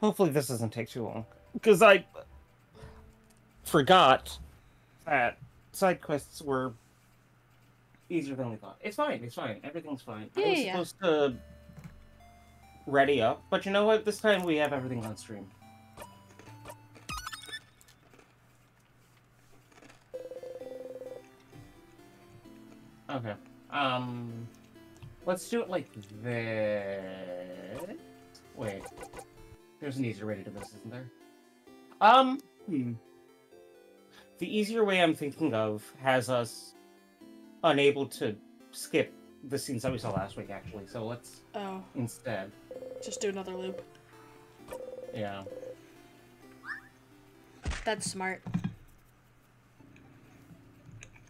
Hopefully this doesn't take too long. Because I forgot that side quests were easier than we thought. It's fine, it's fine. Everything's fine. Yeah, I was yeah. supposed to ready up, but you know what? This time we have everything on stream. Okay. Let's do it like this. Wait. There's an easier way to do this, isn't there? The easier way I'm thinking of has us unable to skip the scenes that we saw last week, actually. So let's instead just do another loop. Yeah. That's smart.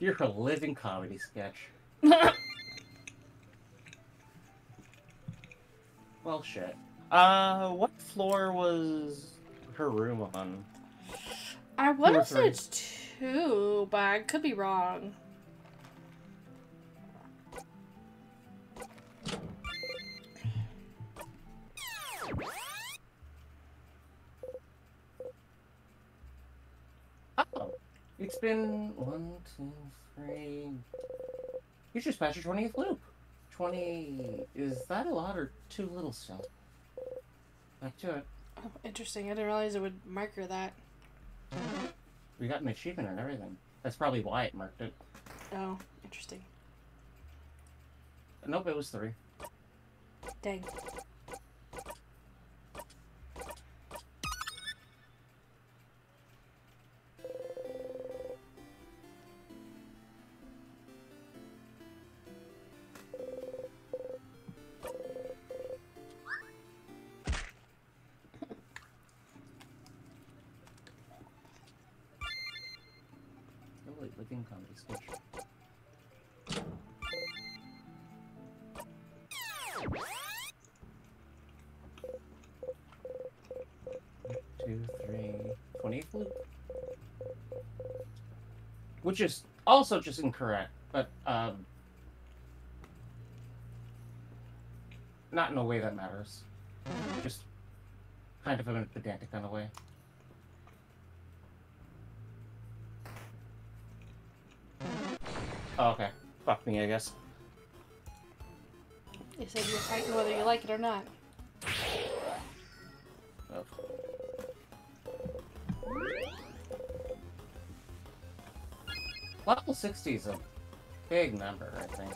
You're a living comedy sketch. Well, shit. What floor was her room on? I want to say it's 2, but I could be wrong. Oh, it's been 1, 2, 3. You just passed your 20th loop. 20. Is that a lot or too little still? Back to it. Oh, interesting. I didn't realize it would marker that. We got an achievement and everything. That's probably why it marked it. Oh, interesting. Nope, it was 3. Dang. Living comedy sketch. Two, 3, 20th loop. Which is also just incorrect, but not in a way that matters. Just kind of in a pedantic kind of way. Oh, okay. Fuck me, I guess. You said you're fighting whether you like it or not. Oh. Level 60 is a big number, I think.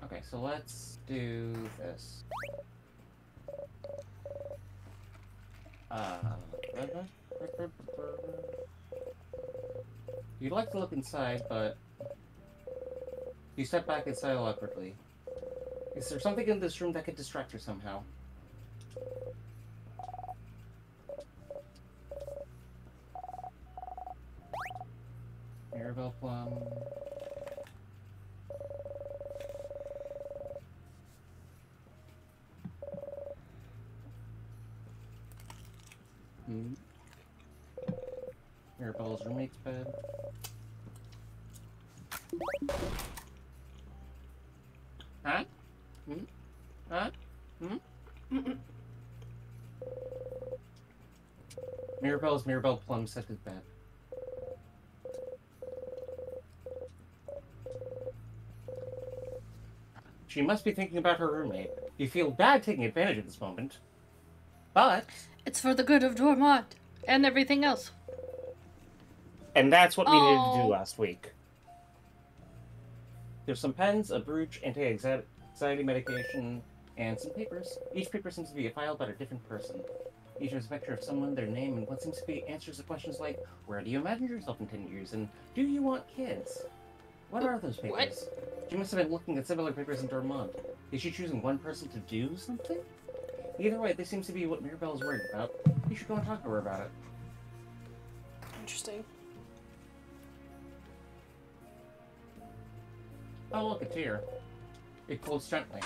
Okay, so let's do this. You'd like to look inside, but you step back inside awkwardly. Is there something in this room that could distract her somehow? Mirabelle Plum. Mirabelle's roommate's bed. Huh? Huh? Mirabelle Plum set his bed. She must be thinking about her roommate. You feel bad taking advantage of this moment, but it's for the good of Dormont and everything else. And that's what we needed to do last week. There's some pens, a brooch, anti-anxiety medication, and some papers. Each paper seems to be a file about a different person. Each has a picture of someone, their name, and what seems to be answers to questions like, where do you imagine yourself in 10 years, and do you want kids? What are those papers? What? She must have been looking at similar papers in Dormont. Is she choosing one person to do something? Either way, this seems to be what Mirabelle is worried about. You should go and talk to her about it. Interesting. Oh, look, a tear. It flows gently.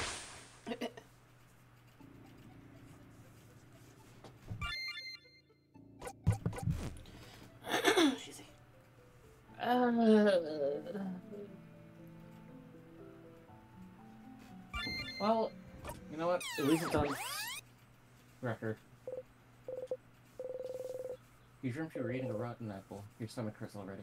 Well, you know what? At least it's on record. You shouldn't be eating a rotten apple. Your stomach hurts already.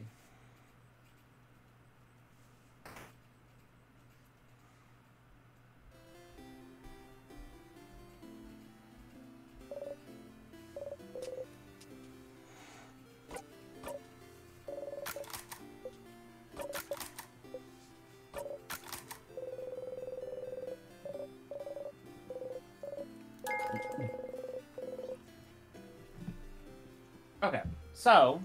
Okay, so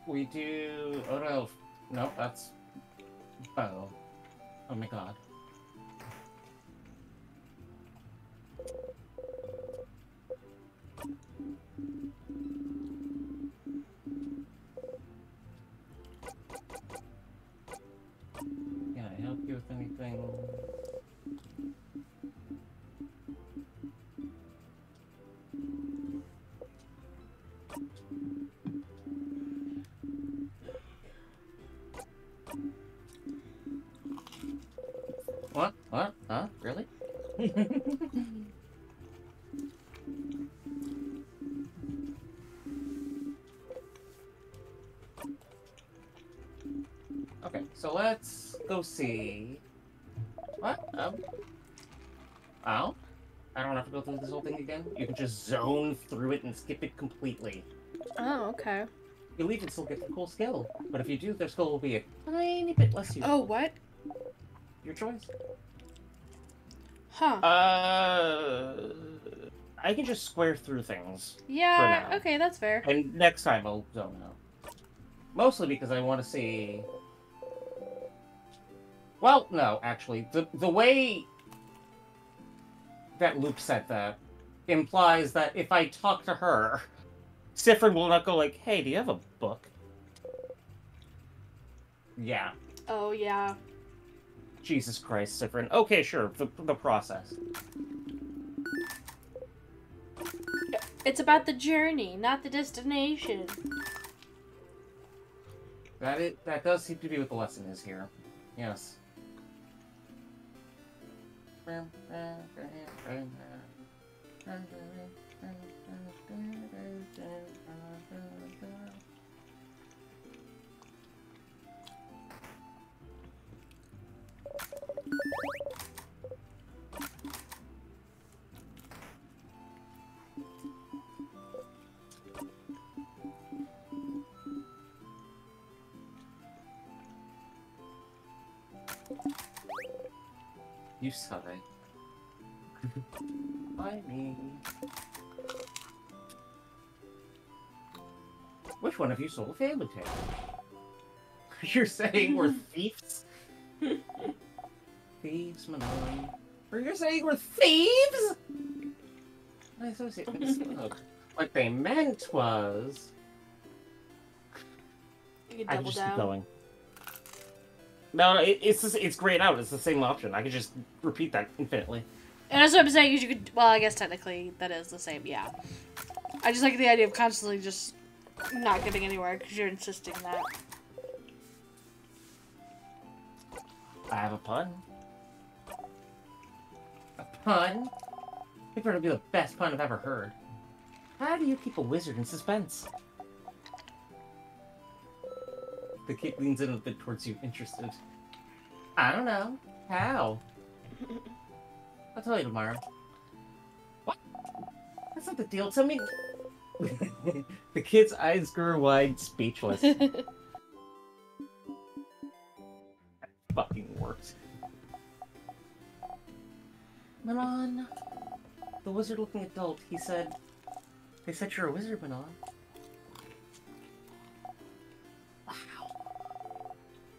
we do. Oh no, nope, that's bow. Oh my god. Can I help you with anything? What? What? Huh? Really? Okay, so let's go see. What? Oh? I don't have to go through this whole thing again? You can just zone through it and skip it completely. Oh, okay. You'll even still get the cool skill, but if you do, their skill will be a tiny bit less useful. Oh, what? Your choice. Huh. I can just square through things. Yeah, for now. okay, that's fair. And next time I'll zone out. Mostly because I want to see... Well, no, actually. The way that Loop said that implies that if I talk to her, Sifrin will not go like, hey, do you have a book? Yeah. Oh, yeah. Jesus Christ, Sifrin. Okay, sure, the process. It's about the journey, not the destination. That does seem to be what the lesson is here. Yes. You sigh. By me. Which one of you stole a family tale? You're saying we're thieves? Thieves, Manon. Or you're saying we're thieves? I associate with the smoke. What they meant was... You can I double can just keep down. going. No, it's grayed out. It's the same option. I could just repeat that infinitely. And that's what I'm saying, is you could, well, I guess technically that is the same, yeah. I just like the idea of constantly just not getting anywhere, because you're insisting that. I have a pun. A pun? It better be the best pun I've ever heard. How do you keep a wizard in suspense? The kid leans in a bit towards you, interested. I don't know. How? I'll tell you tomorrow. What? That's not the deal. Tell me... The kid's eyes grew wide, speechless. That fucking worked. Manon. The wizard-looking adult, he said... They said you're a wizard, Manon.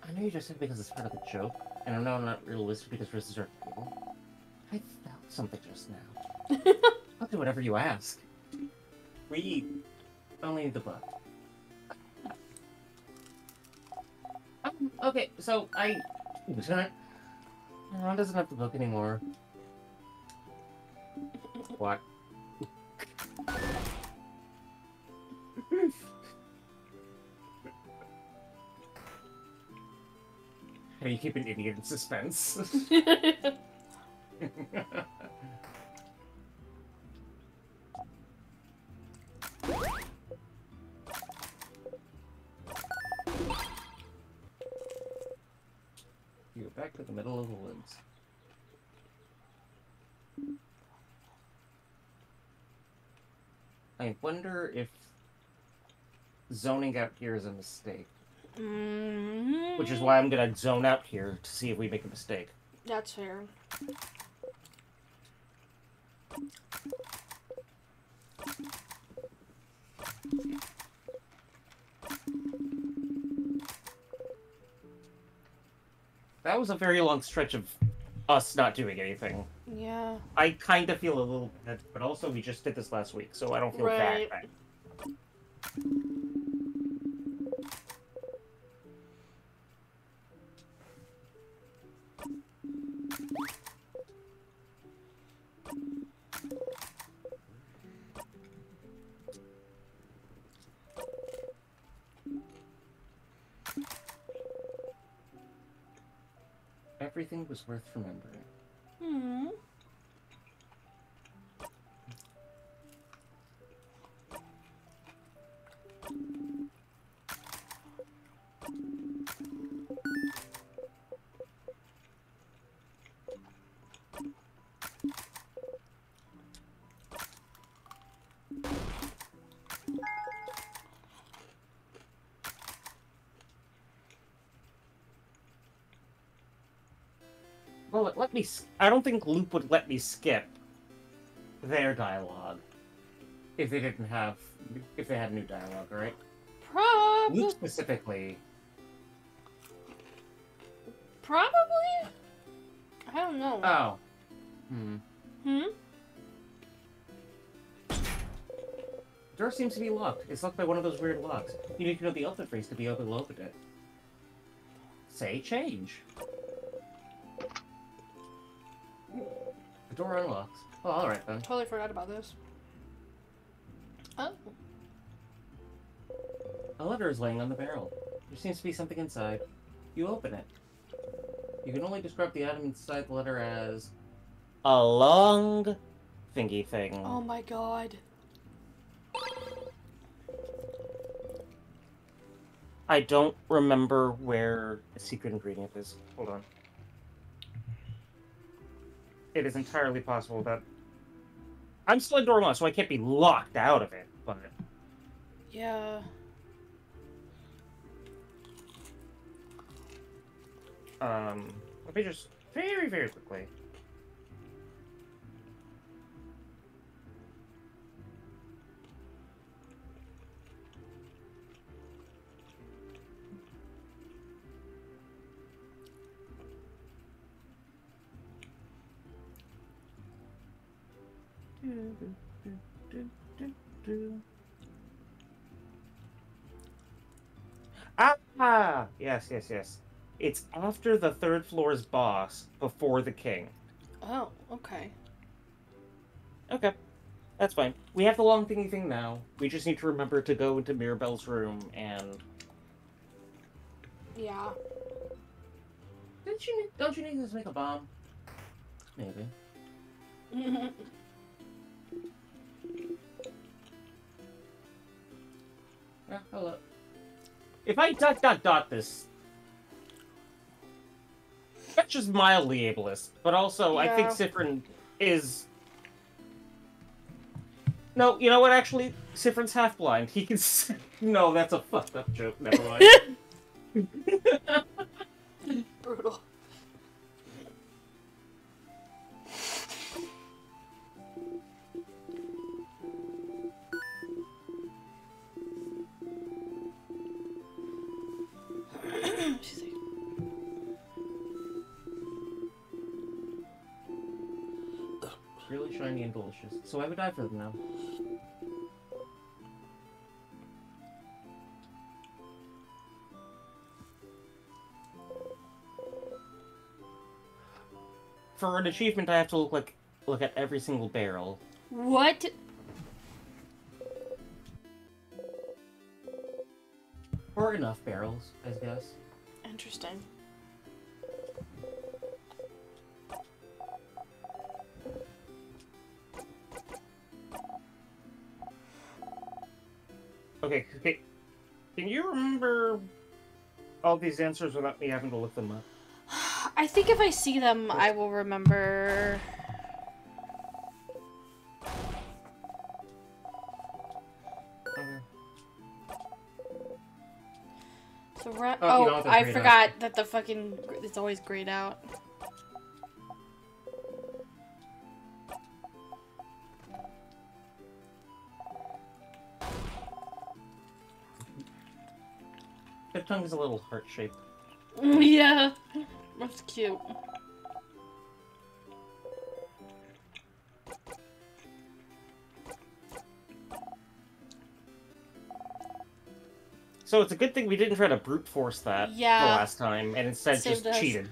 I know you just said because it's part of the joke, and I know I'm not a real wizard because wizards are people. I felt something just now. I'll do whatever you ask. We only need the book. Okay, so Ron doesn't have the book anymore. What? How you keep an idiot in suspense. You go back to the middle of the woods. I wonder if zoning out here is a mistake. Which is why I'm gonna zone out here to see if we make a mistake. That's fair. That was a very long stretch of us not doing anything. Yeah. I kind of feel a little bad, but also we just did this last week, so I don't feel that bad. Everything was worth remembering. Hmm. Well, it let me. I don't think Loop would let me skip their dialogue if they didn't have. If they had new dialogue, right? Probably. Loop specifically. Probably. I don't know. Oh. Hmm. Hmm. Door seems to be locked. It's locked by one of those weird locks. You need to know the Elfin phrase to be able to open it. Say change. The door unlocks. Oh, alright then. Totally forgot about this. Oh. A letter is laying on the barrel. There seems to be something inside. You open it. You can only describe the item inside the letter as a long thingy thing. Oh my god. I don't remember where the secret ingredient is. Hold on. It is entirely possible that I'm still in door one, so I can't be locked out of it, but Yeah. let me just very, very quickly. Ah! Yes, yes, yes. It's after the third floor's boss, before the king. Oh, okay. Okay. That's fine. We have the long thingy thing now. We just need to remember to go into Mirabelle's room and... Yeah. Don't you need to make a bomb? Maybe. Yeah, hello. If I ... this... That's just mildly ableist, but also I think Yeah. Sifrin is... No, you know what, actually? Sifrin's half-blind. He can... No, that's a fucked up joke. Never mind. Brutal. She's like, Really shiny and delicious. So I would die for them now. For an achievement, I have to look at every single barrel. what? Or enough barrels, I guess. Interesting. Okay. Can you remember all these answers without me having to look them up? I think if I see them, I will remember. Okay. So You don't have to I grade forgot that the fucking it's always grayed out. The tongue is a little heart shaped. Yeah, that's cute. So it's a good thing we didn't try to brute force that the last time, and instead Saved just us. cheated.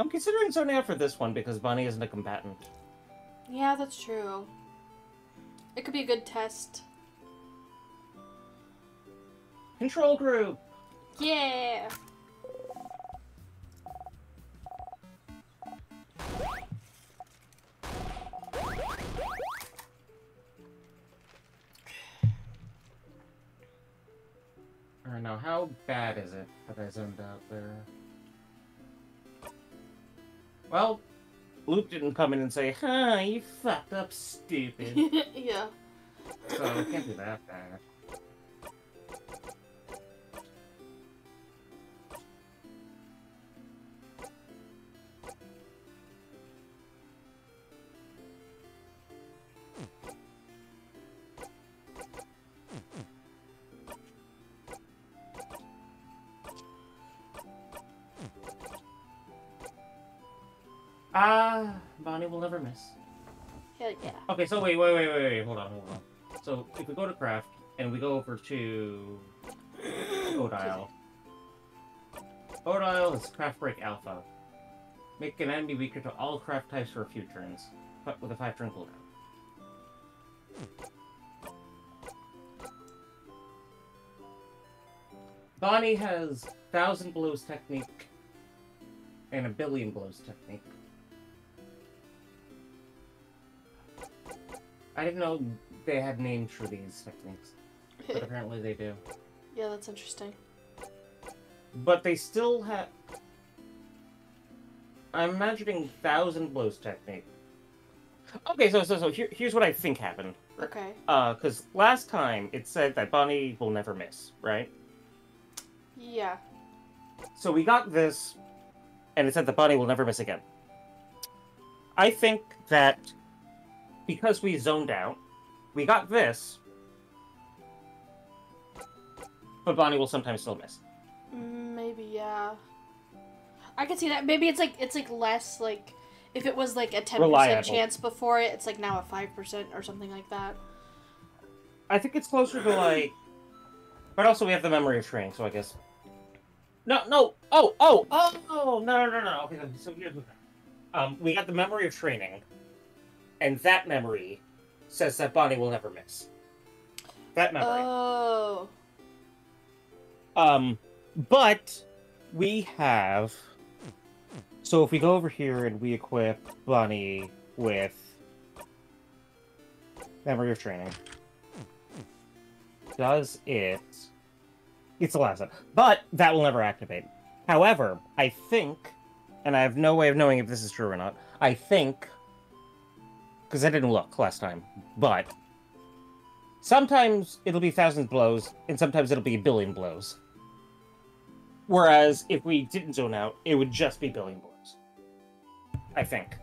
I'm considering zoning out for this one because Bonnie isn't a combatant. Yeah, that's true. It could be a good test. Control group! Yeah! Alright, now how bad is it that I zoned out there? Well, Luke didn't come in and say, "Huh, you fucked up stupid." Yeah. So I can't do that bad. Bonnie will never miss. Hell yeah. Okay, so wait, hold on. So if we go to craft and we go over to Odile. Odile is craft break alpha. Make an enemy weaker to all craft types for a few turns, but with a 5-turn cooldown. Bonnie has 1,000 blows technique and 1,000,000,000 blows technique. I didn't know they had names for these techniques, but apparently they do. Yeah, that's interesting. But they still have... I'm imagining 1,000 blows technique. Okay, so here's what I think happened. Okay. Because last time it said that Bonnie will never miss, right? Yeah. So we got this, and it said that Bonnie will never miss again. I think that because we zoned out, we got this, but Bonnie will sometimes still miss. Maybe, yeah. I can see that. Maybe it's like less like if it was like a 10% Reliable. chance before it, it's like now a 5% or something like that. I think it's closer to like, but also we have the memory of training, so I guess. No. No. Okay, so here's what. We got the memory of training, and that memory says that Bonnie will never miss. That memory. Oh. But we have. So if we go over here and we equip Bonnie with memory of training, does it? It's the last one, but that will never activate. However, I think, and I have no way of knowing if this is true or not. I think, because I didn't look last time, but sometimes it'll be 1,000 blows, and sometimes it'll be 1,000,000,000 blows. Whereas if we didn't zone out, it would just be 1,000,000,000 blows. I think.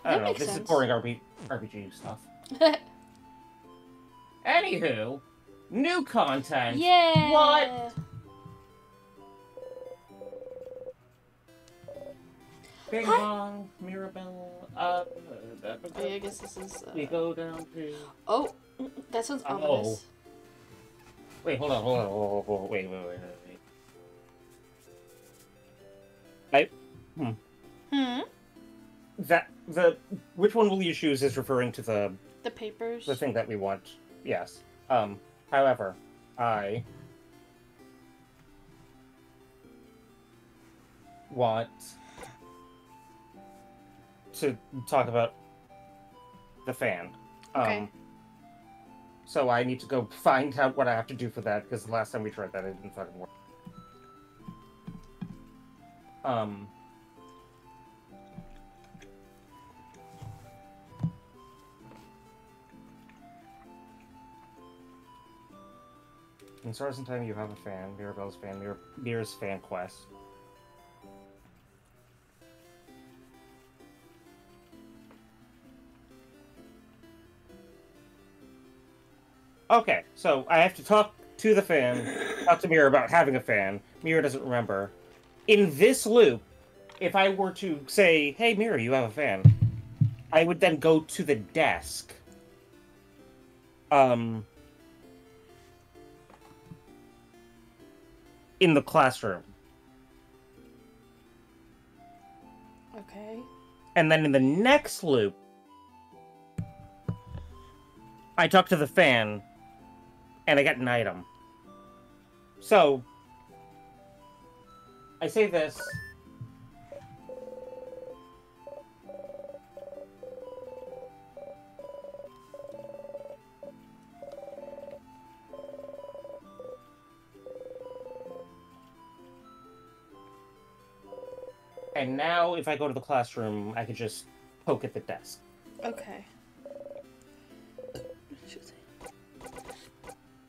I don't know. This is boring RPG stuff. Anywho, new content. Yeah. What? Bing Bong, Mirabelle, Oh, yeah, I guess this is. we go down to. Oh, that sounds ominous. Wait, hold on. Wait. which one will you choose is referring to the papers. the thing that we want. Yes. However, I want to talk about the fan. Okay. So I need to go find out what I have to do for that, because the last time we tried that, it didn't fucking work. In Stars in Time, you have a fan. Mirabelle's fan. Mirror's fan quest. Okay, so I have to talk to the fan, talk to Mirror about having a fan. Mirror doesn't remember. In this loop, if I were to say, hey, Mirror, you have a fan, I would then go to the desk. In the classroom. Okay. And then in the next loop, I talk to the fan, and I get an item. So, I say this. And now, if I go to the classroom, I could just poke at the desk. Okay.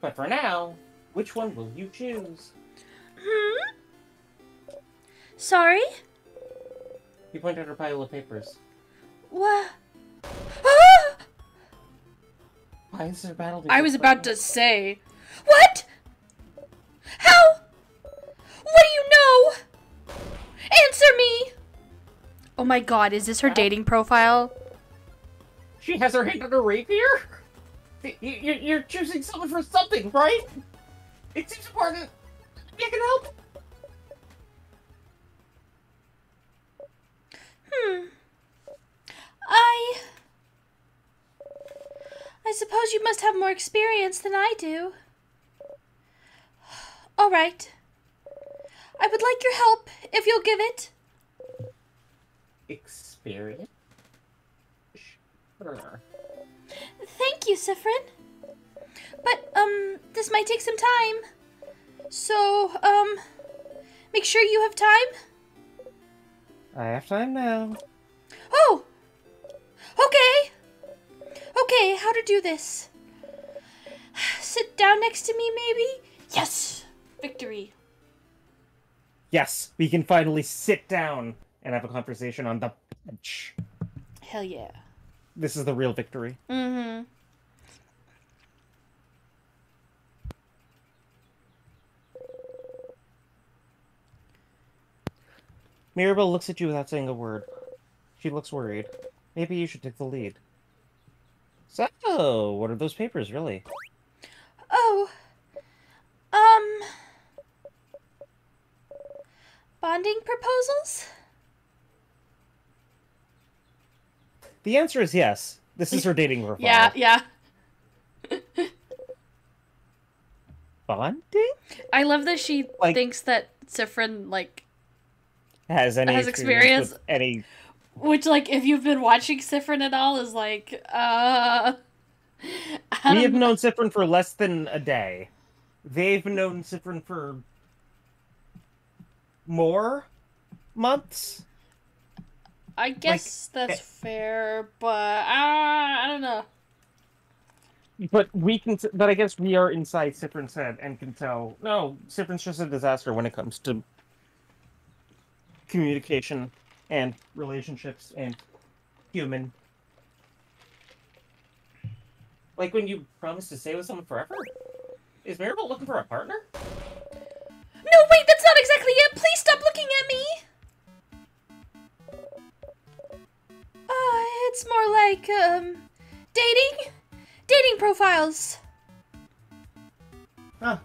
But for now, which one will you choose? Sorry? You point at her pile of papers. What? Why is there a battle? I was about to say. What? How? What do you know? Answer me! Oh my god, is this her dating profile? She has her hand on her rapier? You're choosing someone for something, right? It seems important. You can help. I suppose you must have more experience than I do. All right. I would like your help, if you'll give it. Experience? Sure. Thank you, Sifrin. But, this might take some time. So, make sure you have time. I have time now. Oh! Okay! Okay, how to do this? Sit down next to me, maybe? Yes! Victory. Yes, we can finally sit down and have a conversation on the bench. Hell yeah. This is the real victory. Mm-hmm. Mirabelle looks at you without saying a word. She looks worried. Maybe you should take the lead. So, what are those papers, really? Oh. Bonding proposals? The answer is yes. This is her dating profile. Yeah. Bonding? I love that she thinks that Sifrin, has experience with any... Which, if you've been watching Sifrin at all, is We have known Sifrin for less than a day. They've known Sifrin for... more months? I guess that's fair, but I don't know. But I guess we are inside Sifrin's head and can tell, no, Sifrin's just a disaster when it comes to communication and relationships and human. Like when you promise to stay with someone forever? Is Maribel looking for a partner? No, wait, that's not exactly it! Please stop looking at me! It's more like, dating? Dating profiles. Huh.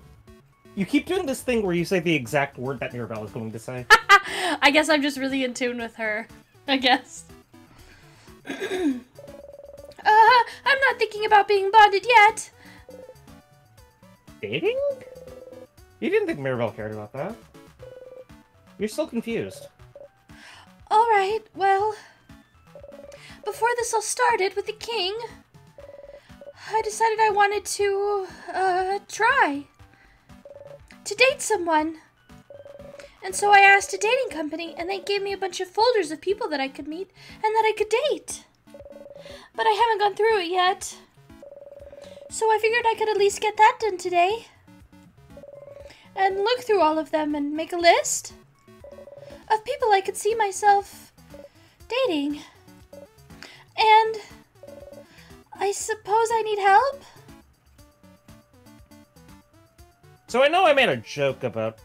You keep doing this thing where you say the exact word that Mirabelle is going to say. I guess I'm just really in tune with her. I guess. I'm not thinking about being bonded yet. Dating? You didn't think Mirabelle cared about that. You're still confused. Alright, well, before this all started with the king, I decided I wanted to, try to date someone. And so I asked a dating company, and they gave me a bunch of folders of people that I could meet and that I could date. But I haven't gone through it yet. So I figured I could at least get that done today. And look through all of them and make a list of people I could see myself dating. And I suppose I need help? So I know I made a joke about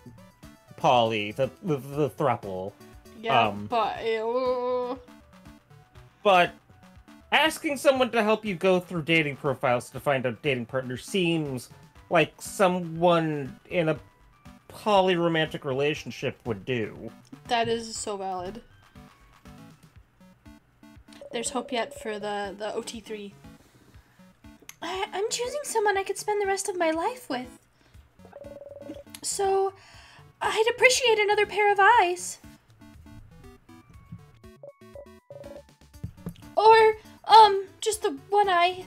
Polly, the throuple. Yeah, But asking someone to help you go through dating profiles to find a dating partner seems like someone in a polyromantic relationship would do. That is so valid. There's hope yet for the OT3. I'm choosing someone I could spend the rest of my life with. So, I'd appreciate another pair of eyes. Or, just the one eye.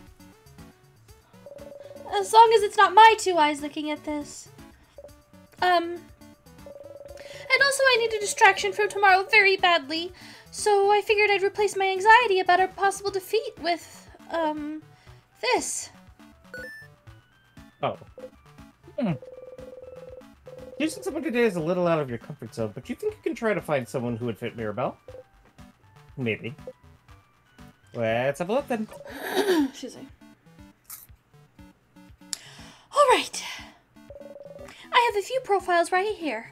As long as it's not my two eyes looking at this. And also I need a distraction from tomorrow very badly, so I figured I'd replace my anxiety about our possible defeat with, this. Oh. Choosing someone today is a little out of your comfort zone, but you think you can try to find someone who would fit Mirabelle? Maybe. Let's have a look then. Excuse me. Alright. I have a few profiles right here.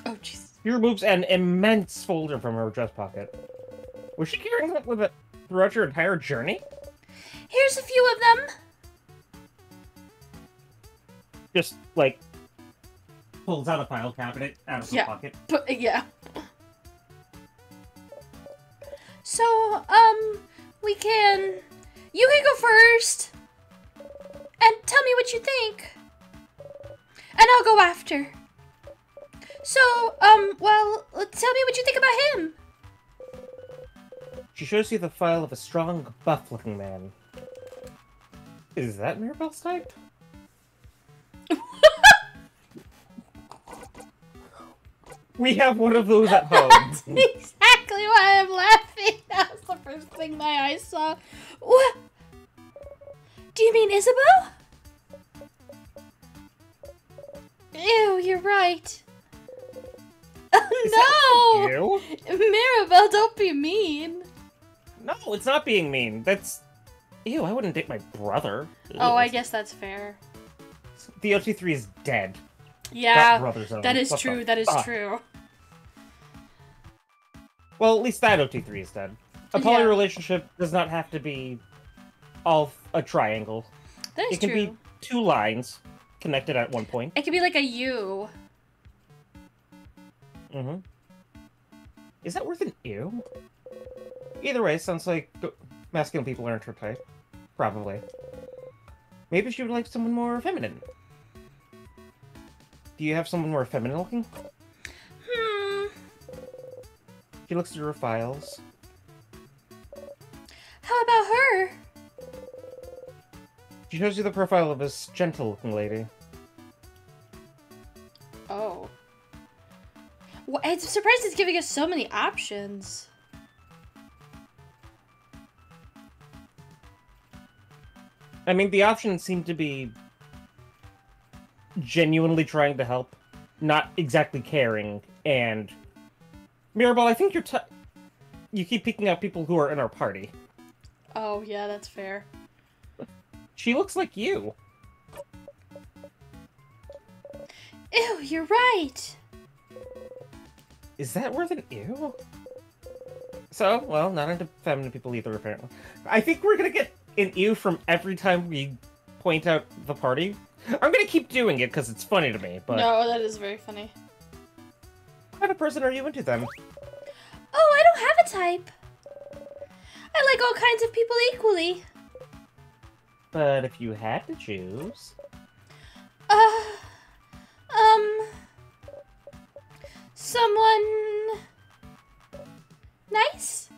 Oh, jeez. She removes an immense folder from her dress pocket. Was she carrying that with it throughout your entire journey? Here's a few of them. Just, like, pulls out a file cabinet out of her pocket. Yeah. So, you can go first. And tell me what you think. And I'll go after. So, well, tell me what you think about him. She shows you the file of a strong, buff-looking man. Is that Mirabelle's type? We have one of those at home. That's exactly why I'm laughing. That was the first thing my eyes saw. What? Do you mean Isabel? Ew, you're right. Oh, no! You? Mirabelle, don't be mean. No, it's not being mean. That's... Ew, I wouldn't date my brother. Oh, I guess that's fair. The OT3 is dead. Yeah, that is true, that is true. Well, at least that OT3 is dead. A poly relationship does not have to be all a triangle. That is true. It can be two lines connected at one point. It can be like a U. Mm-hmm. Is that worth an ew? Either way, sounds like masculine people aren't her type. Probably. Maybe she would like someone more feminine. Do you have someone more feminine looking? She looks through her files. How about her? She shows you the profile of this gentle-looking lady. Oh. Well, I'm surprised it's giving us so many options. I mean, the options seem to be genuinely trying to help, not exactly caring, and... Mirabelle, I think you keep picking out people who are in our party. Oh, yeah, that's fair. She looks like you. Ew, you're right. Is that worth an ew? So, well, not into feminine people either, apparently. I think we're gonna get an ew from every time we point out the party. I'm gonna keep doing it because it's funny to me, but... No, that is very funny. What kind of person are you into, then? Oh, I don't have a type. I like all kinds of people equally. But if you had to choose... Uh, um, someone nice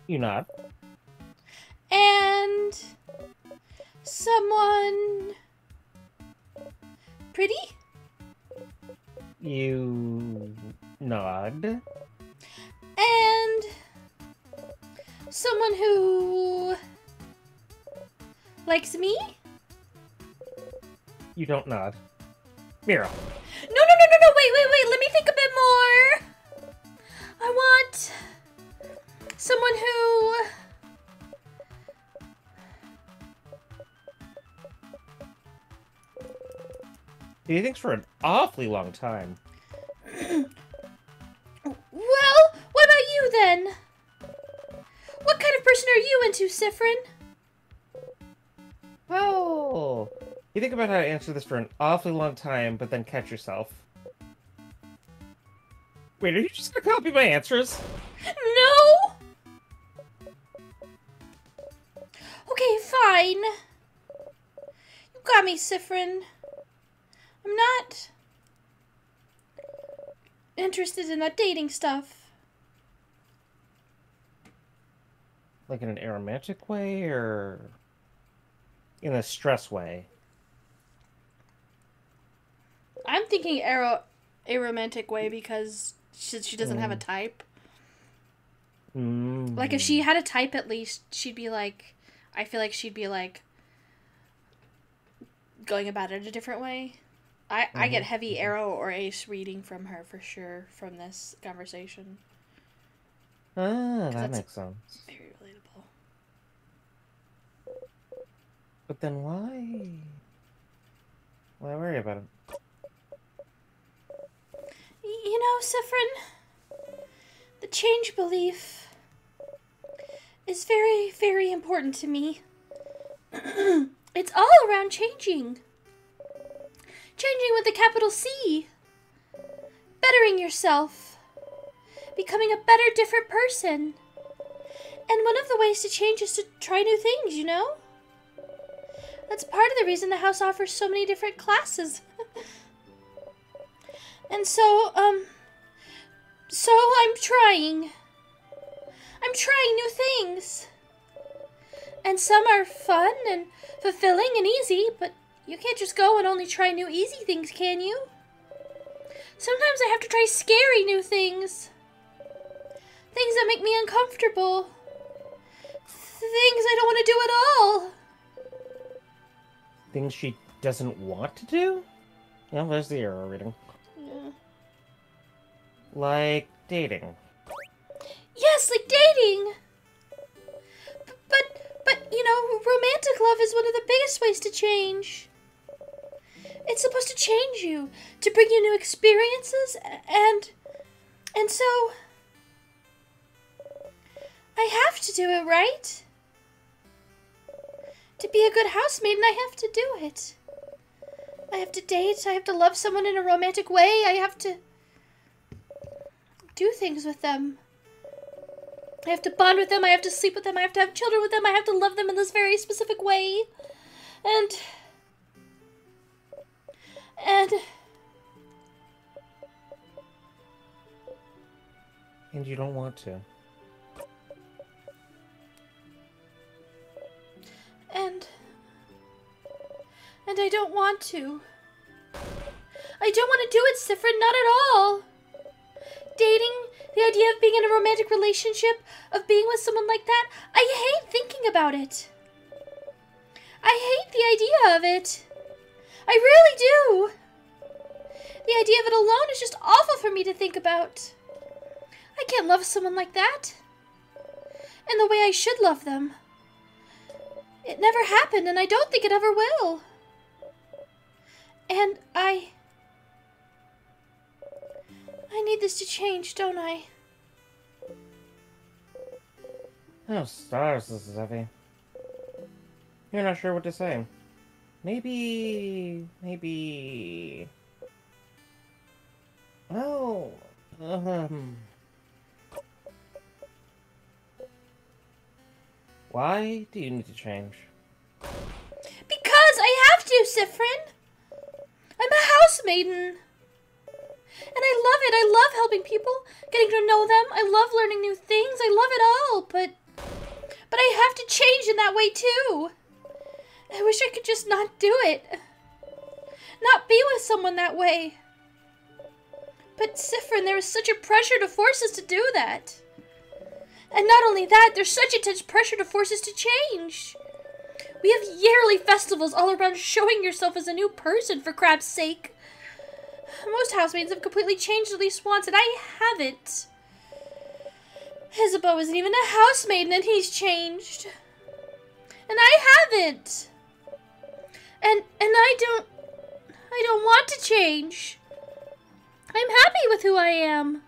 You nod. and someone pretty You nod. and someone who likes me. You don't nod. Mira. No, wait, let me think a bit more. I want someone who He thinks for an awfully long time. well, what about you then? What kind of person are you into, Sifrin? Well, you think about how to answer this for an awfully long time, but then catch yourself. Wait, are you just gonna copy my answers? No! Okay, fine. You got me, Sifrin. I'm not interested in that dating stuff. Like in an aromantic way, or in a stress way? I'm thinking a romantic way because she doesn't have a type. Like, if she had a type, at least, she'd be like... I feel like she'd be like... going about it a different way. I get heavy Arrow or Ace reading from her, for sure, from this conversation. Ah, that makes sense. Very relatable. But then why? Why worry about it? You know, Sifrin, the change belief is very, very important to me. It's all around changing. Changing with a capital C. Bettering yourself. Becoming a better, different person. And one of the ways to change is to try new things, you know? That's part of the reason the house offers so many different classes. And so I'm trying. I'm trying new things. And some are fun and fulfilling and easy, but you can't just go and only try new easy things, can you? Sometimes I have to try scary new things. Things that make me uncomfortable. Things I don't want to do at all. Things she doesn't want to do? Yeah, there's the arrow reading. Yeah. Like dating. Yes, like dating. But, you know, romantic love is one of the biggest ways to change. It's supposed to change you, to bring you new experiences, and so I have to do it, right? To be a good housemaid, and I have to do it. I have to date, I have to love someone in a romantic way, I have to do things with them. I have to bond with them, I have to sleep with them, I have to have children with them, I have to love them in this very specific way. And you don't want to. And I don't want to. I don't want to do it, Sifrin, not at all. Dating, the idea of being in a romantic relationship, of being with someone like that, I hate thinking about it. I hate the idea of it. I really do. The idea of it alone is just awful for me to think about. I can't love someone like that. In the way I should love them. It never happened, and I don't think it ever will. And I need this to change, don't I? Oh, stars, this is heavy. You're not sure what to say. Maybe... Well... Why do you need to change? Because I have to, Sifrin! I'm a housemaiden! And I love it. I love helping people, getting to know them. I love learning new things. I love it all, but I have to change in that way too. I wish I could just not do it. Not be with someone that way. But Sifrin, there is such a pressure to force us to do that. And not only that, there's such intense pressure to force us to change. We have yearly festivals all around showing yourself as a new person, for crap's sake. Most housemaids have completely changed at least once, and I haven't. Isabeau isn't even a housemaid, and he's changed. And I haven't. And I don't want to change. I'm happy with who I am.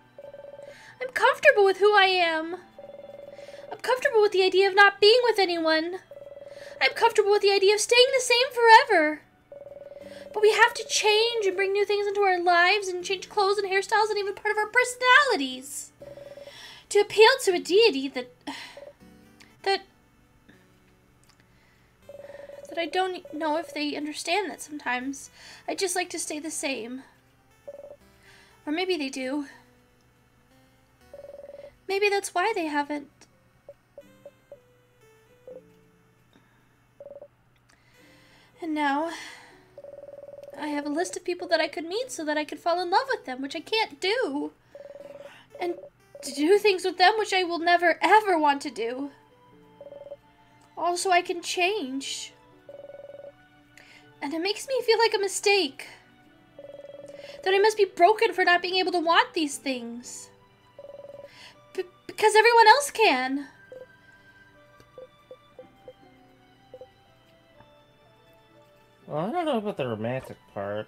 I'm comfortable with who I am. I'm comfortable with the idea of not being with anyone. I'm comfortable with the idea of staying the same forever. But we have to change and bring new things into our lives and change clothes and hairstyles and even part of our personalities. To appeal to a deity that I don't know if they understand that sometimes. I just like to stay the same. Or maybe they do. Maybe that's why they haven't. And now, I have a list of people that I could meet so that I could fall in love with them, which I can't do. And to do things with them, which I will never ever want to do. Also, I can change. And it makes me feel like a mistake. That I must be broken for not being able to want these things. Because everyone else can. Well, I don't know about the romantic part.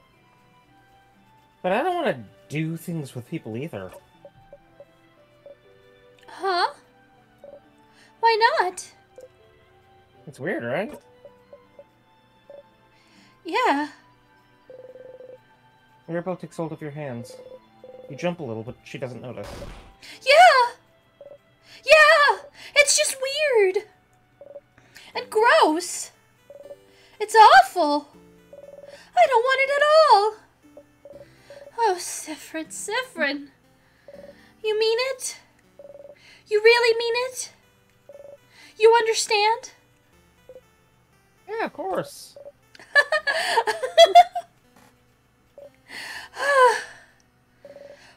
But I don't want to do things with people either. Huh? Why not? It's weird, right? Yeah. Mirabelle takes hold of your hands. You jump a little, but she doesn't notice. Yeah! Yeah! It's just weird! And gross! It's awful! I don't want it at all! Oh, Sifrin, Sifrin. You mean it? You really mean it? You understand? Yeah, of course.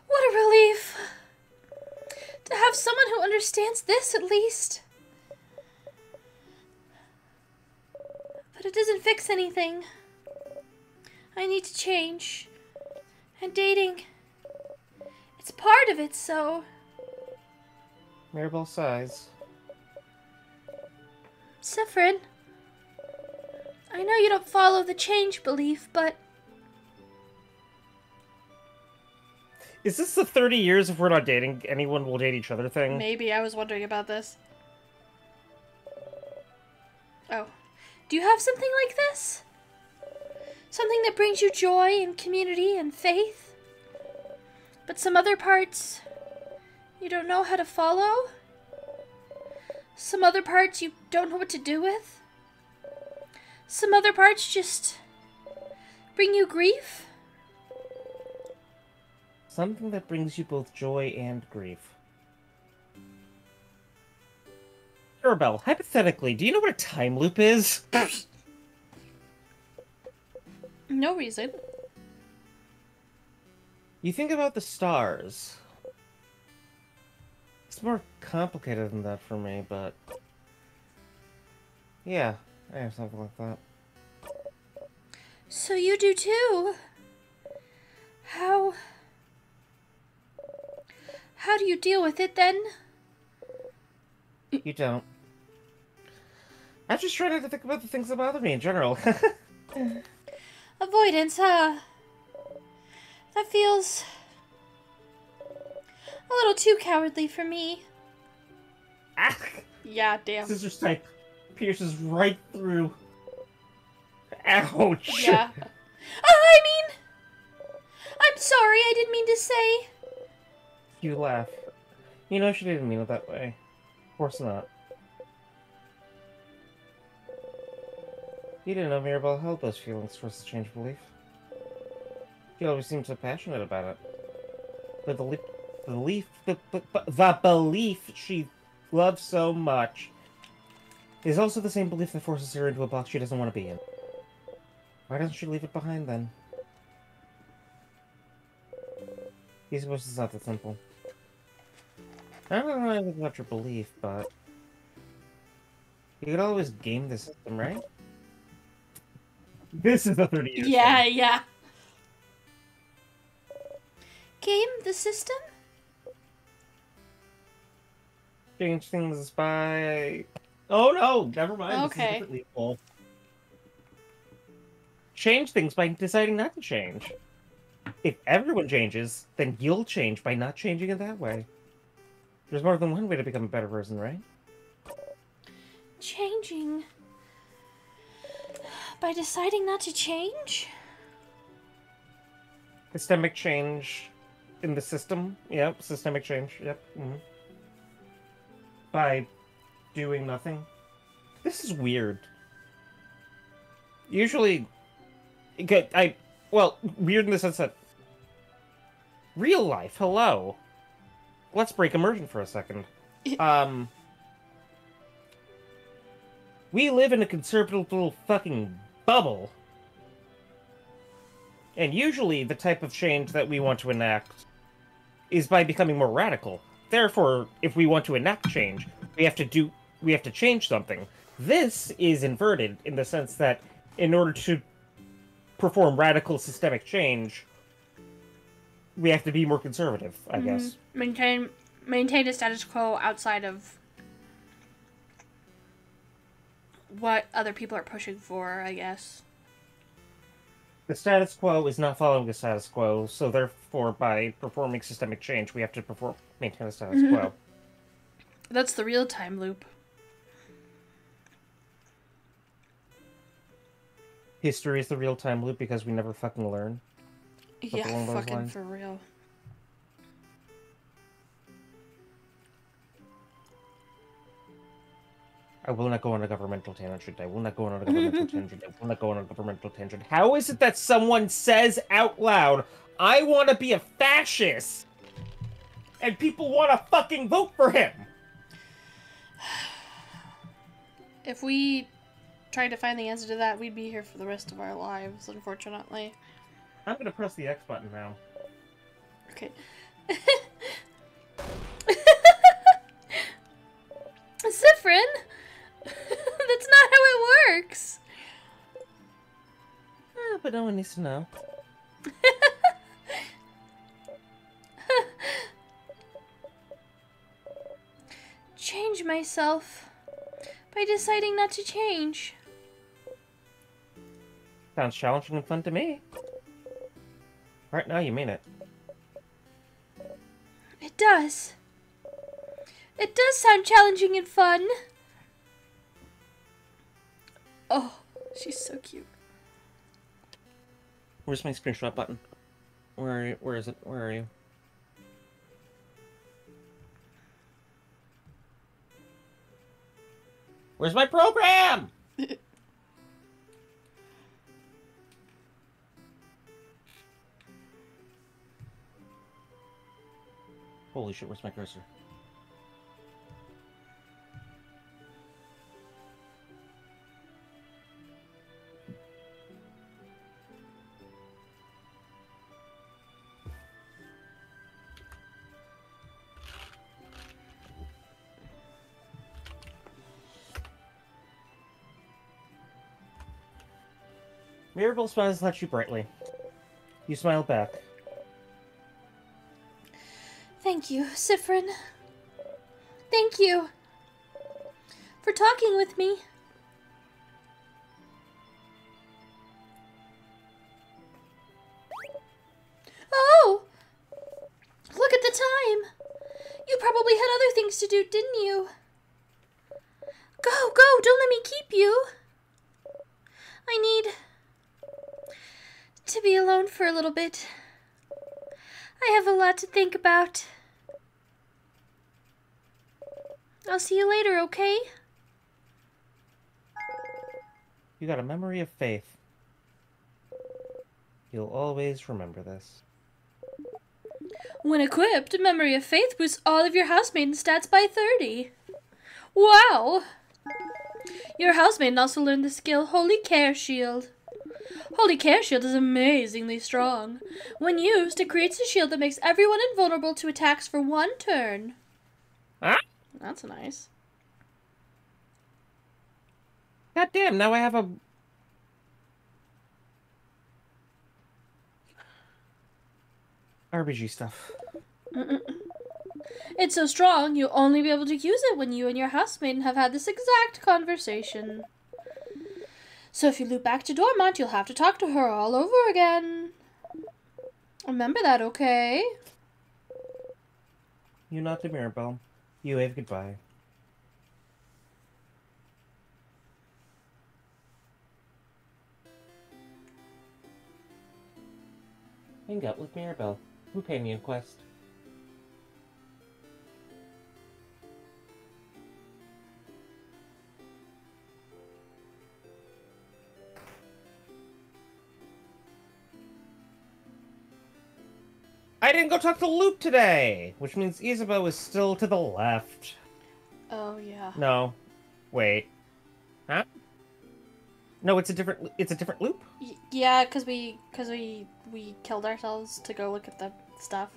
What a relief. To have someone who understands this, at least. But it doesn't fix anything. I need to change. And dating, it's part of it, so... Mirabelle sighs. Sifrin, I know you don't follow the change belief, but... Is this the 30 years if we're not dating, anyone will date each other thing? Maybe, I was wondering about this. Oh. Do you have something like this? Something that brings you joy and community and faith? But some other parts you don't know how to follow? Some other parts you don't know what to do with? Some other parts just bring you grief? Something that brings you both joy and grief. Mirabelle, hypothetically, do you know what a time loop is? No reason. You think about the stars. It's more complicated than that for me, but... yeah, I have something like that. So you do too. How do you deal with it then? You don't. I'm just trying not to think about the things that bother me in general. Avoidance, huh? That feels a little too cowardly for me. Ah! Yeah, damn. Scissors type pierces right through. Ouch! Yeah. I mean, I'm sorry, I didn't mean to say. You laugh. You know she didn't mean it that way. Of course not. You didn't know Mirabelle held those feelings towards the change of belief. She always seemed so passionate about it. But the belief she loves so much is also the same belief that forces her into a box she doesn't want to be in. Why doesn't she leave it behind, then? You suppose it's not that simple. I don't know anything about your belief, but... you could always game the system, right? This is a 30 years Yeah, thing. yeah. Game the system? Change things by... oh no! Never mind, This is a Okay. different loophole. Change things by deciding not to change. If everyone changes, then you'll change by not changing it that way. There's more than one way to become a better person, right? Changing. By deciding not to change? Systemic change in the system. Yep, systemic change. Yep. By doing nothing. This is weird. Usually, well, weird in the sense that real life. Hello. Let's break immersion for a second. We live in a conservative little fucking bubble. And usually the type of change that we want to enact is by becoming more radical. Therefore, if we want to enact change, we have to change something. This is inverted in the sense that in order to perform radical systemic change, we have to be more conservative, I guess. Maintain a status quo outside of what other people are pushing for, I guess. The status quo is not following the status quo, so therefore, by performing systemic change, we have to maintain the status quo. That's the real-time loop. History is the real-time loop because we never fucking learn. Yeah, fucking for real. I will not go on a governmental tangent. I will not go on a governmental tangent. I will not go on a governmental tangent. How is it that someone says out loud, I want to be a fascist, and people want to fucking vote for him? If we tried to find the answer to that, we'd be here for the rest of our lives, unfortunately. I'm gonna press the X button now. Okay. Sifrin? That's not how it works. But no one needs to know. Change myself by deciding not to change. Sounds challenging and fun to me. Right now, you mean it. It does. It does sound challenging and fun. Oh, she's so cute. Where's my screenshot button? Where is it? Where are you? Where's my program? Holy shit, where's my cursor? Mirabelle smiles at you brightly. You smile back. Thank you, Sifrin. Thank you for talking with me. Oh! Look at the time! You probably had other things to do, didn't you? Go, go! Don't let me keep you! I need to be alone for a little bit. I have a lot to think about. I'll see you later, okay? You got a memory of faith. You'll always remember this. When equipped, Memory of Faith boosts all of your housemaiden stats by 30. Wow! Your housemaiden also learned the skill Holy Care Shield. Holy Care Shield is amazingly strong. When used, it creates a shield that makes everyone invulnerable to attacks for 1 turn. Ah? That's nice. God damn, now I have a... RPG stuff. It's so strong, you'll only be able to use it when you and your housemaiden have had this exact conversation. So if you loop back to Dormont, you'll have to talk to her all over again. Remember that, okay? You not to Mirabelle. You wave goodbye. Hang out with Mirabelle. Who paid me a quest? I didn't go talk to Luke today, which means Isabeau is still to the left. Oh, yeah. No. Wait. Huh? No, it's a different loop? Yeah, because we killed ourselves to go look at the stuff.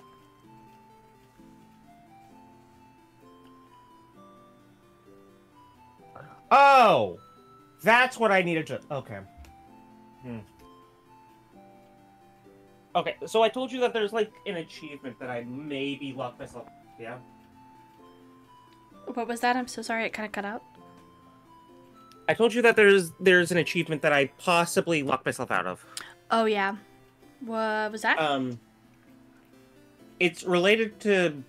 Oh! That's what I needed to... Okay. Okay, so I told you that there's, like, an achievement that I maybe locked myself... Yeah? What was that? I'm so sorry, it kind of cut out. I told you that there's an achievement that I possibly locked myself out of. Oh, yeah. What was that? It's related to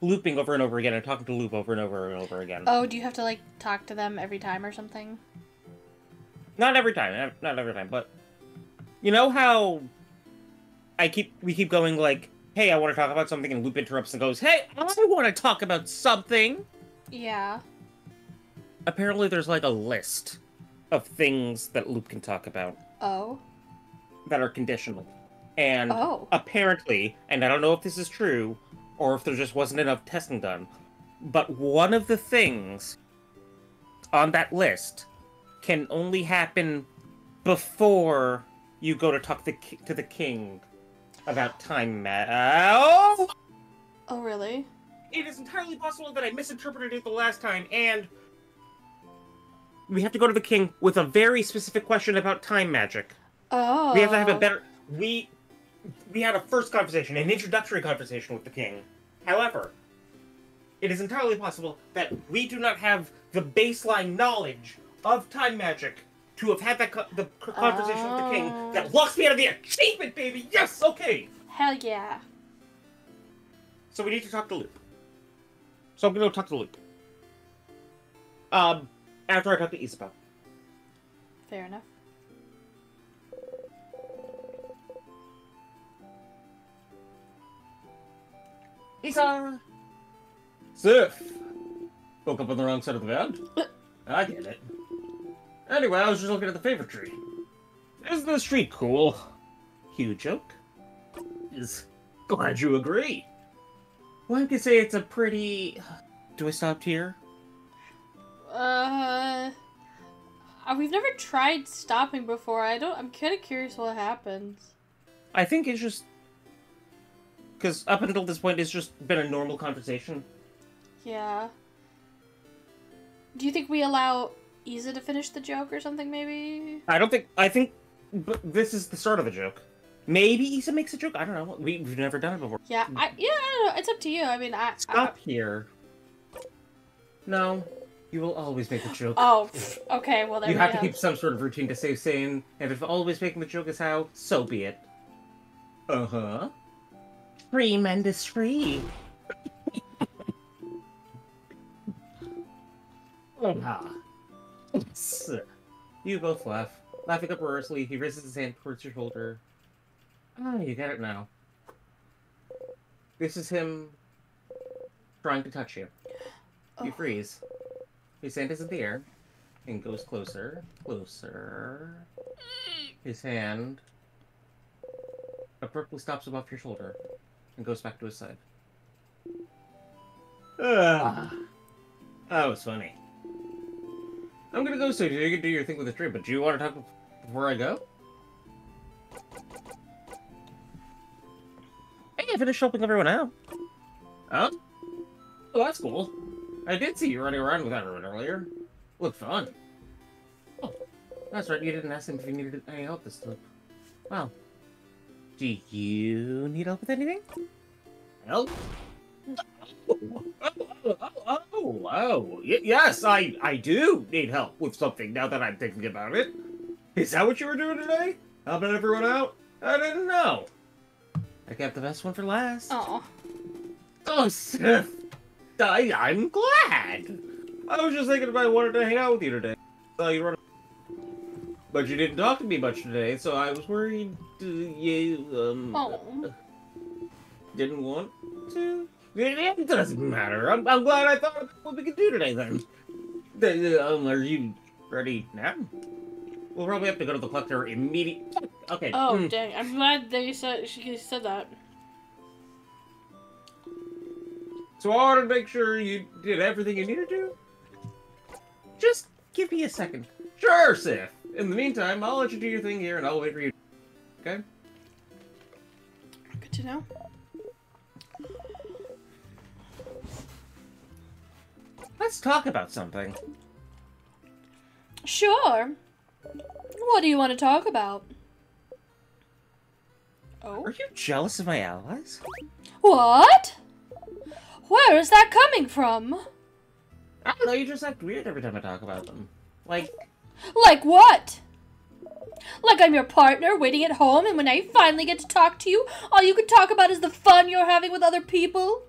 looping over and over again and talking to Loop over and over and over again. Oh, do you have to, like, talk to them every time or something? Not every time, but... You know how... we keep going like, hey, I want to talk about something, and Loop interrupts and goes, hey, I want to talk about something! Yeah. Apparently there's, like, a list of things that Loop can talk about. Oh. That are conditional. And Oh. apparently, and I don't know if this is true, or if there just wasn't enough testing done, but one of the things on that list can only happen before you go to talk to the king about time. Oh, really? it is entirely possible that I misinterpreted it the last time, and we have to go to the king with a very specific question about time magic. Oh. We have to have a better... We had a first conversation, an introductory conversation with the king. However, it is entirely possible that we do not have the baseline knowledge of time magic to have had that the conversation with the king that locks me out of the achievement, baby! Yes, okay! Hell yeah. So we need to talk to Luke. So I'm gonna go talk to Luke. After I talk to Isabel. Fair enough. Isa! Sif! Woke up on the wrong side of the bed? I get it. Anyway, I was just looking at the favorite tree. Isn't this tree cool? Cue joke. Is glad you agree. One could say it's a pretty... Do I stop here? We've never tried stopping before. I'm kind of curious what happens. I think it's just... Because up until this point, it's just been a normal conversation. Yeah. Do you think we allow Isa to finish the joke or something, maybe? I think but this is the start of the joke. Maybe Isa makes a joke? I don't know. We've never done it before. Yeah, I don't know. It's up to you. I mean, Stop here. No. You will always make a joke. Oh, okay, well, there we You go. have to keep some sort of routine to stay sane, and if always making the joke is how, so be it. Uh-huh. Tremendous free. You both laugh. Laughing uproariously, he raises his hand towards your shoulder. Ah, you get it now. This is him trying to touch you. You freeze. His hand is in the air. And goes closer, closer. His hand abruptly stops above your shoulder and goes back to his side. That was funny. I'm gonna go so you can do your thing with the tree, but do you want to talk before I go? Hey, I finished helping everyone out. Oh? Oh, that's cool. I did see you running around with everyone earlier. Looked fun. Oh, that's right, you didn't ask him if he needed any help this time. Wow. Do you need help with anything? Help? Yes, I do need help with something now that I'm thinking about it. Is that what you were doing today? Helping everyone out? I didn't know. I kept the best one for last. Oh. Oh, Sif. I'm glad. I was just thinking if I wanted to hang out with you today. Saw you run. But you didn't talk to me much today, so I was worried you, didn't want to? It doesn't matter. I'm glad I thought of what we could do today, then. Are you ready now? We'll probably have to go to the collector immediately. Okay. Oh, dang. I'm glad she said that. So I wanted to make sure you did everything you needed to. Just give me a second. Sure, Sif. In the meantime, I'll let you do your thing here, and I'll wait for you. Okay? Good to know. Let's talk about something. Sure. What do you want to talk about? Oh? Are you jealous of my allies? What? Where is that coming from? I don't know, you just act weird every time I talk about them. Like what? Like I'm your partner waiting at home, and when I finally get to talk to you, all you can talk about is the fun you're having with other people?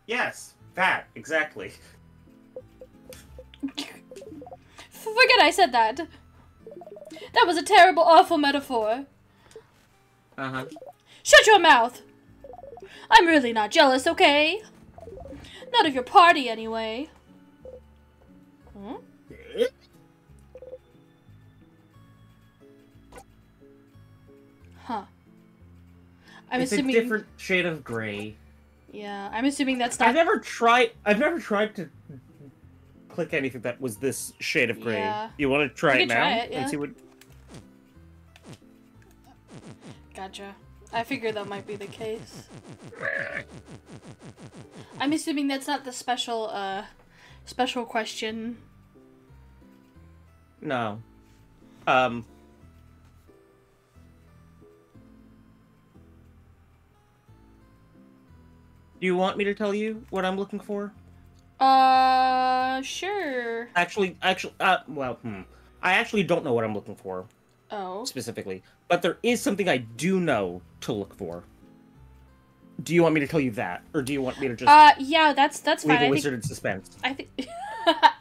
yes, that, exactly. Forget I said that. That was a terrible, awful metaphor. Uh-huh. Shut your mouth! I'm really not jealous, okay? Not of your party, anyway. Hmm? Huh. It's a different shade of gray. Yeah, I'm assuming that's not... I've never tried to click anything that was this shade of gray. Yeah. You want to try You it can now? try it, yeah. And see what... Gotcha. I figured that might be the case. I'm assuming that's not the special question. No. Do you want me to tell you what I'm looking for? Sure. I actually don't know what I'm looking for. Oh. Specifically. But there is something I do know to look for. Do you want me to tell you that? Or do you want me to just... yeah, that's fine. leave the wizard in suspense? I think...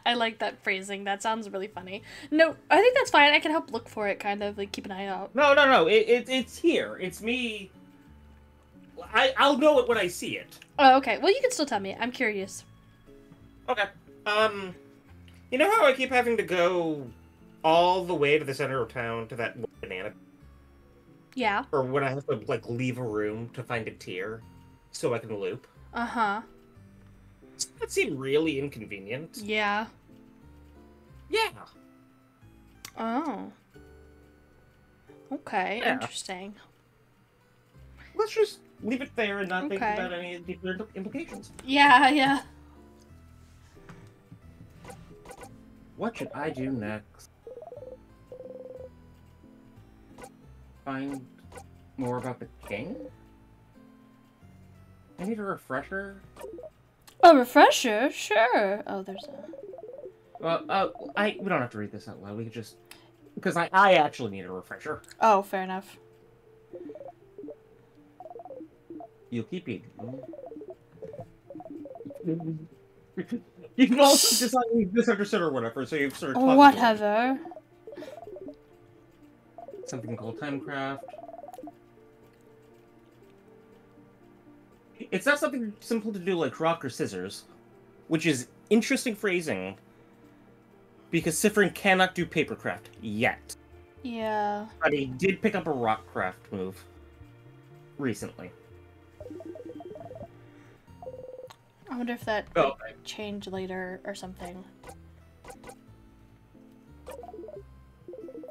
I like that phrasing. That sounds really funny. No, I think that's fine. I can help look for it, kind of. Like, keep an eye out. No. It's here. It's me. I'll know it when I see it. Oh, okay. Well, you can still tell me. I'm curious. Okay. You know how I keep having to go all the way to the center of town to that banana? Yeah. Or when I have to, like, leave a room to find a tier so I can loop? Uh-huh. Doesn't that seem really inconvenient? Yeah. Yeah. Oh. Okay, Yeah. interesting. Let's just leave it there and not think Okay. about any deeper implications. Yeah. What should I do next? Find more about the king? I need a refresher. A refresher? Sure. Oh, there's a... Well, we don't have to read this out loud. We could just... Because I actually need a refresher. Oh, fair enough. You'll keep eating. You can also decide you misunderstood or whatever, so you've sort of talked Whatever. something called timecraft. It's not something simple to do like rock or scissors, which is interesting phrasing. Because Sifrin cannot do papercraft yet. Yeah. But he did pick up a rockcraft move recently. I wonder if that would change later or something.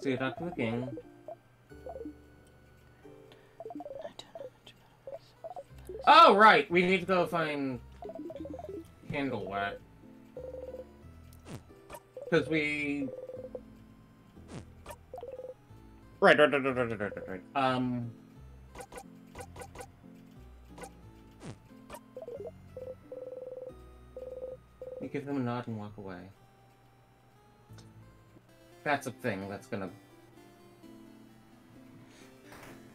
So you talk to the king. I don't know much about myself. Oh, right! We need to go find Candlewet. Because we... Right. You give them a nod and walk away. That's a thing that's gonna...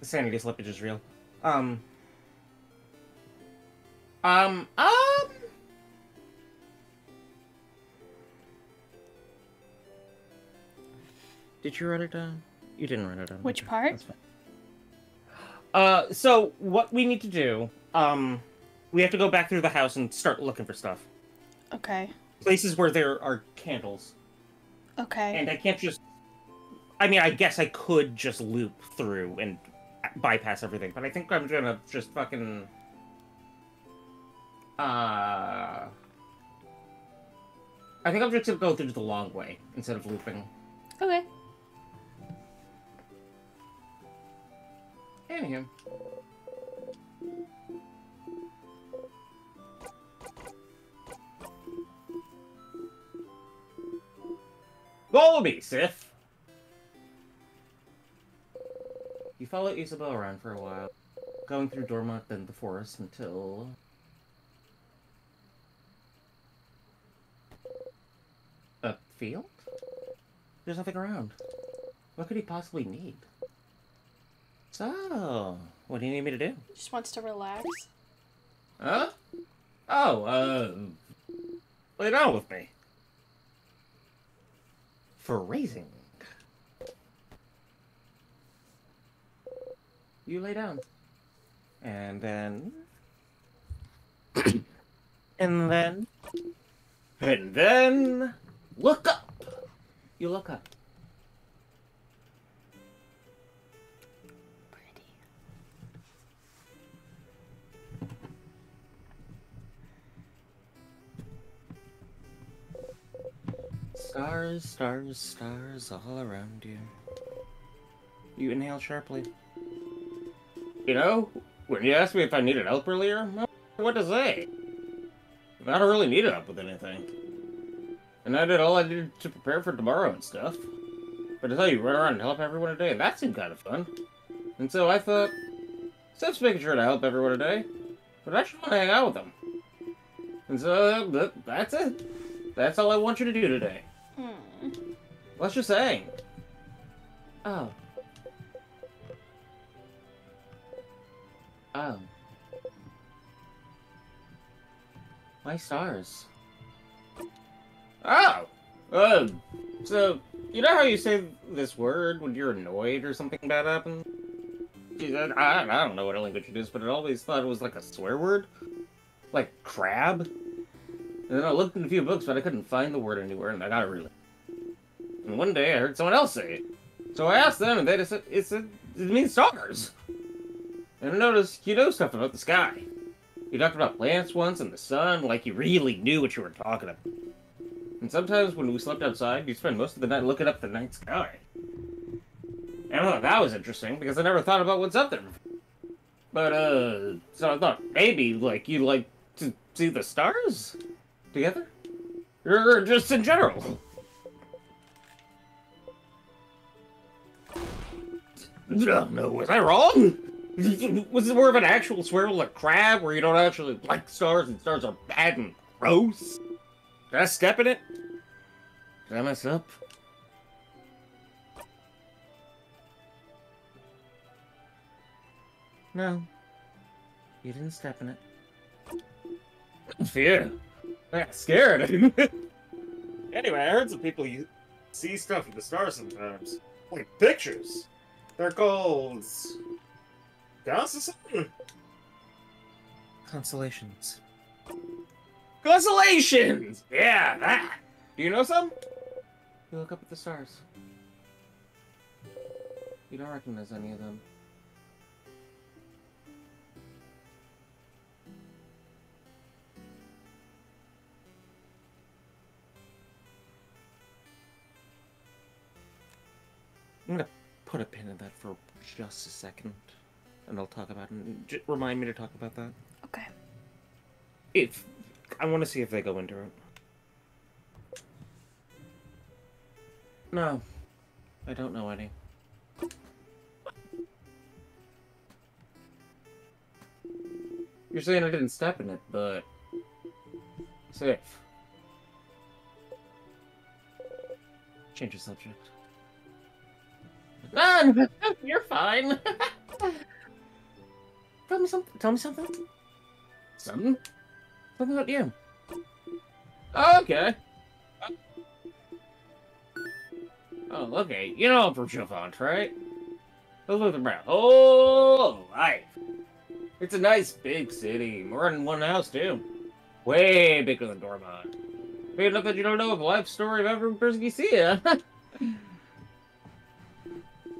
The sanity slippage is real. Did you write it down? You didn't write it down. Which part? That's fine. So what we need to do, we have to go back through the house and start looking for stuff. Okay. Places where there are candles. Okay. And I can't just... I mean, I guess I could just loop through and bypass everything, but I think I'm gonna just fucking... I think I'm just gonna go through the long way instead of looping. Okay. Anywho. Follow me, Sith! You follow Isabel around for a while, going through Dormont and the forest until... A field? There's nothing around. What could he possibly need? So, what do you need me to do? Just wants to relax. Huh? Oh, lay down with me. For raising. You lay down. And then... and then... Look up! You look up. Pretty. Stars, stars, stars all around you. You inhale sharply. You know, when you asked me if I needed help earlier, what to say? I don't really need help with anything. And I did all I did to prepare for tomorrow and stuff. But to tell you, run around and help everyone a day, that seemed kind of fun. And so I thought, Steph's making sure to help everyone a day, but I should want to hang out with them. And so that's it. That's all I want you to do today. Let's just hang. Oh. Oh. My stars. Oh! So, you know how you say this word when you're annoyed or something bad happens? I don't know what language it is, but I always thought it was like a swear word. Like crab. And then I looked in a few books, but I couldn't find the word anywhere, and I got it really. And one day I heard someone else say it. So I asked them, and they just said, it means stars. And I noticed you know stuff about the sky. You talked about plants once and the sun, like you really knew what you were talking about. And sometimes when we slept outside, you'd spend most of the night looking up at the night sky. And I thought that was interesting, because I never thought about what's up there before. But, so I thought maybe, like, you'd like to see the stars together? Or just in general? No, was I wrong? Was it more of an actual swear like crab, where you don't actually like stars and stars are bad and gross? Did I step in it? Did I mess up? No. You didn't step in it. Fear. I got scared. Anyway, I heard some people see stuff in the stars sometimes. Like pictures. They're called... Constellations? Constellations! Yeah, that! Do you know some? You look up at the stars. You don't recognize any of them. I'm gonna put a pin in that for just a second, and I'll talk about it. Remind me to talk about that. Okay. If I want to see if they go into it. No, I don't know any. You're saying I didn't step in it, but safe. Change the subject. Ah, you're fine. Tell me something. Tell me something. Something? Something about you. Oh, okay. Oh, okay. You know I'm from Chavant, right? I live in Brown. Oh, life. It's a nice big city. We're in one house, too. Way bigger than Dormont. Big enough that you don't know of the life story of every person you see, huh?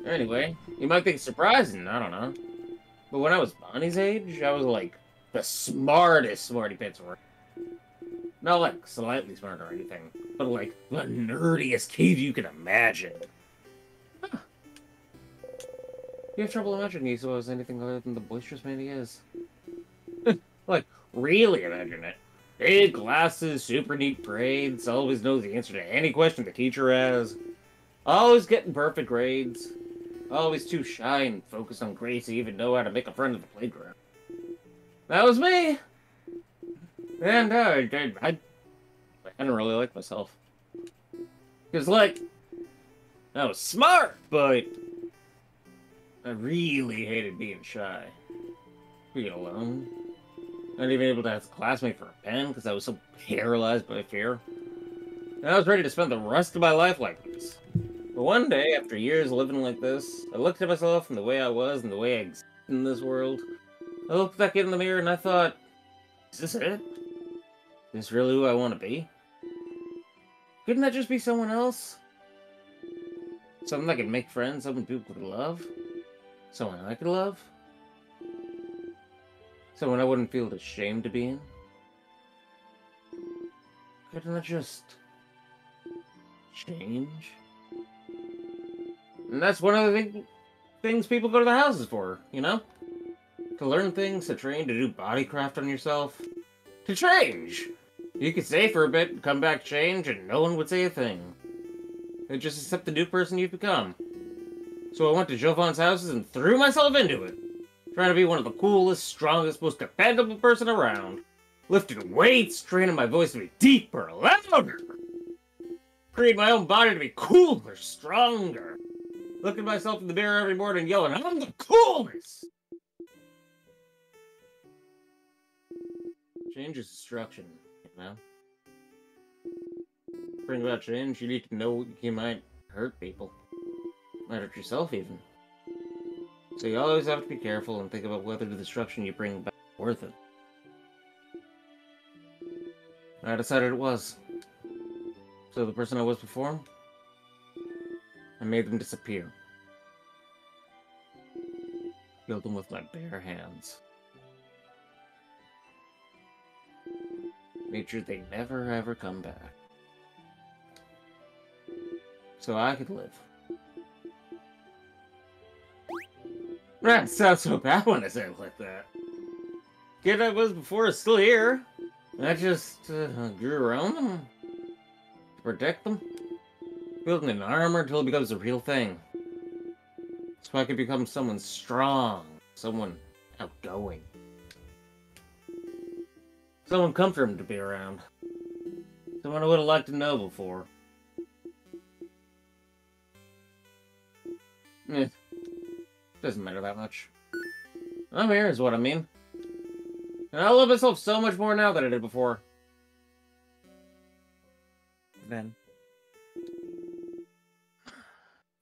Anyway, you might think it's surprising, I don't know. But when I was Bonnie's age, I was like the smartest smarty pants were. Not like slightly smart or anything, but like the nerdiest kid you can imagine. Huh. You have trouble imagining you as anything other than the boisterous man he is. Like, really imagine it. Big glasses, super neat braids, always knows the answer to any question the teacher has. Always getting perfect grades. Always too shy and focused on grades to even know how to make a friend at the playground. That was me! And I didn't really like myself. Because, like, I was smart, but I really hated being shy. Being alone. Not even able to ask a classmate for a pen because I was so paralyzed by fear. And I was ready to spend the rest of my life like this. But one day, after years living like this, I looked at myself and the way I was and the way I existed in this world. I looked back in the mirror and I thought, is this it? Is this really who I want to be? Couldn't that just be someone else? Someone that could make friends, someone people could love? Someone I could love? Someone I wouldn't feel ashamed to be in? Couldn't that just change? And that's one of the things people go to the houses for, you know? To learn things, to train, to do bodycraft on yourself. To change! You could stay for a bit, come back, change, and no one would say a thing. They'd just accept the new person you've become. So I went to Jovan's houses and threw myself into it. Trying to be one of the coolest, strongest, most dependable person around. Lifting weights, training my voice to be deeper, louder. Creating my own body to be cooler, stronger. Looking at myself in the mirror every morning yelling, I'm the coolest! Change is destruction, you know? To bring about change, you need to know you might hurt people. Might hurt yourself, even. So you always have to be careful and think about whether the destruction you bring back is worth it. I decided it was. So the person I was before, I made them disappear. Killed them with my bare hands. Made sure they never ever come back. So I could live. That sounds so bad when I say it like that. Kid I was before is still here. I just grew around them. To protect them. Building an armor until it becomes a real thing. So I could become someone strong. Someone outgoing. Someone comfortable to be around. Someone I would have liked to know before. Eh. Doesn't matter that much. I'm here is what I mean. And I love myself so much more now than I did before. Then.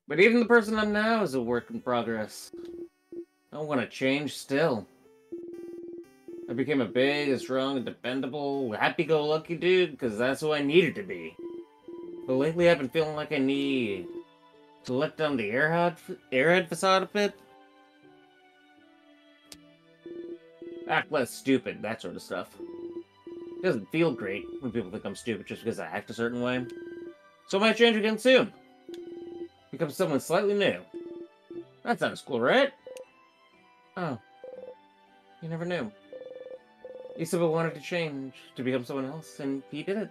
But even the person I'm now is a work in progress. I want to change still. I became a big and strong and dependable, happy-go-lucky dude because that's who I needed to be. But lately I've been feeling like I need to let down the airhead facade a bit. Act less stupid, that sort of stuff. It doesn't feel great when people think I'm stupid just because I act a certain way. So I might change again soon. Become someone slightly new. That sounds cool, right? Oh. You never knew. Isabel wanted to change, to become someone else, and he did it.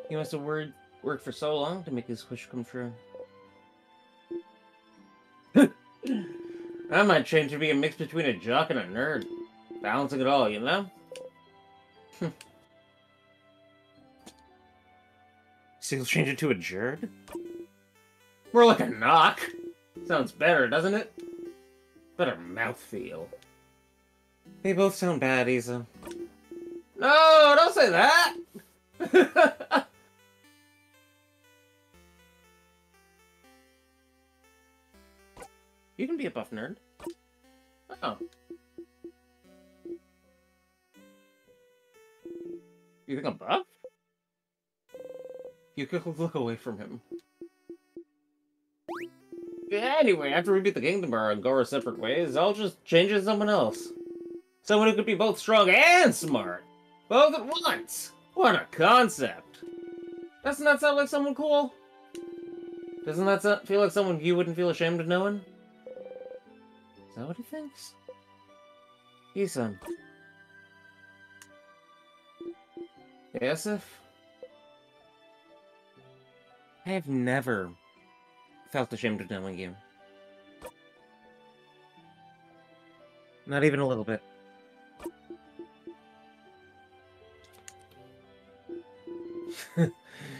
He must have worked for so long to make his wish come true. I might change to be a mix between a jock and a nerd. Balancing it all, you know? So you'll change it to a jerd? More like a knock. Sounds better, doesn't it? Better mouthfeel. They both sound bad, Isa. No, don't say that! You can be a buff nerd. Oh. You think I'm buff? You could look away from him. Anyway, after we beat the Kingdom Bar and go our separate ways, I'll just change it to someone else. Someone who could be both strong and smart. Both at once! What a concept! Doesn't that sound like someone cool? Doesn't that feel like someone you wouldn't feel ashamed of knowing? Is that what he thinks? Isan. Yes, if? I have never felt ashamed of knowing you. Not even a little bit.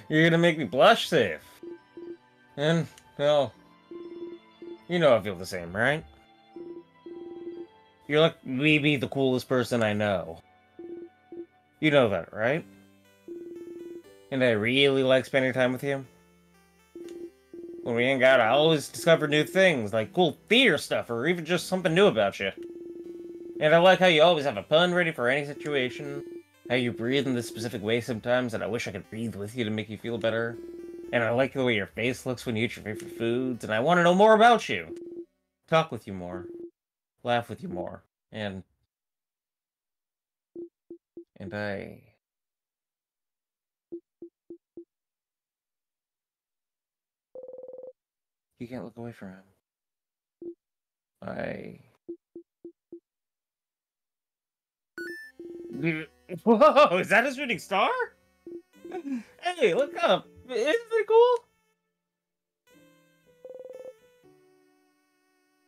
You're gonna make me blush, Safe. And, well, you know I feel the same, right? You're like maybe the coolest person I know. You know that, right? And I really like spending time with you. When we hang out, I always discover new things, like cool theater stuff, or even just something new about you. And I like how you always have a pun ready for any situation, how you breathe in this specific way sometimes, and I wish I could breathe with you to make you feel better. And I like the way your face looks when you eat your favorite foods, and I want to know more about you. Talk with you more. Laugh with you more. And I... You can't look away from him. Whoa, is that a shooting star? Hey, look up. Isn't it cool?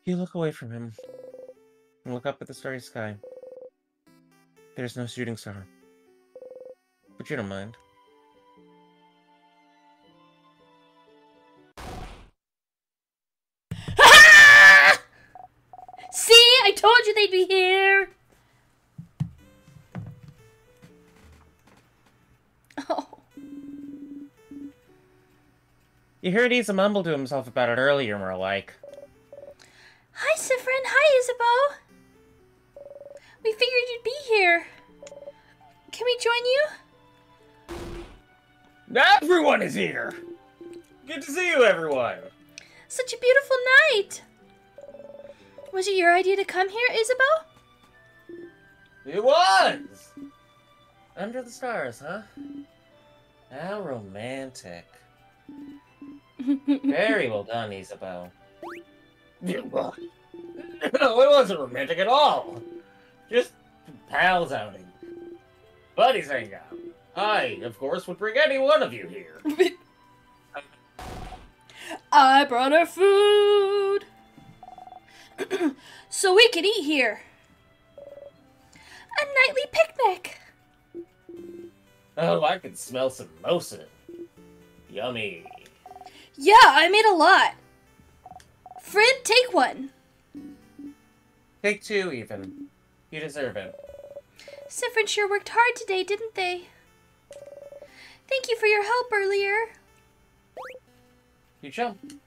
You look away from him and look up at the starry sky. There's no shooting star. But you don't mind. See? I told you they'd be here! Oh. You heard Isa mumble to himself about it earlier, more like. Hi, Sifrin. Hi, Isabeau. We figured you'd be here. Can we join you? Everyone is here! Good to see you, everyone! Such a beautiful night! Was it your idea to come here, Isabeau? It was! Under the stars, huh? How romantic. Very well done, Isabel. No, it wasn't romantic at all. Just pals outing. Buddies hang out. I, of course, would bring any one of you here. I brought our food! So we can eat here. A nightly picnic! Oh, I can smell some mosin. Yummy. Yeah, I made a lot. Frid, take one. Take two, even. You deserve it. Sifrin sure worked hard today, didn't they? Thank you for your help earlier. You jump.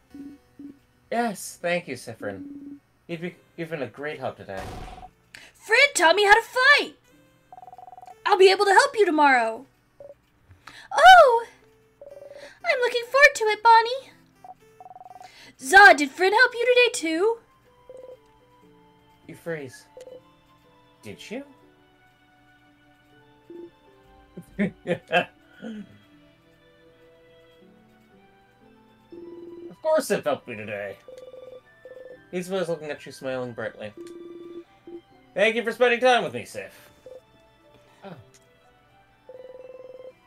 Yes, thank you, Sifrin. You've been a great help today. Fred taught me how to fight. I'll be able to help you tomorrow. Oh! I'm looking forward to it, Bonnie. Zod, did Fred help you today too? You freeze. Did you? Of course it helped me today. He's was looking at you, smiling brightly. Thank you for spending time with me, Sif. Oh.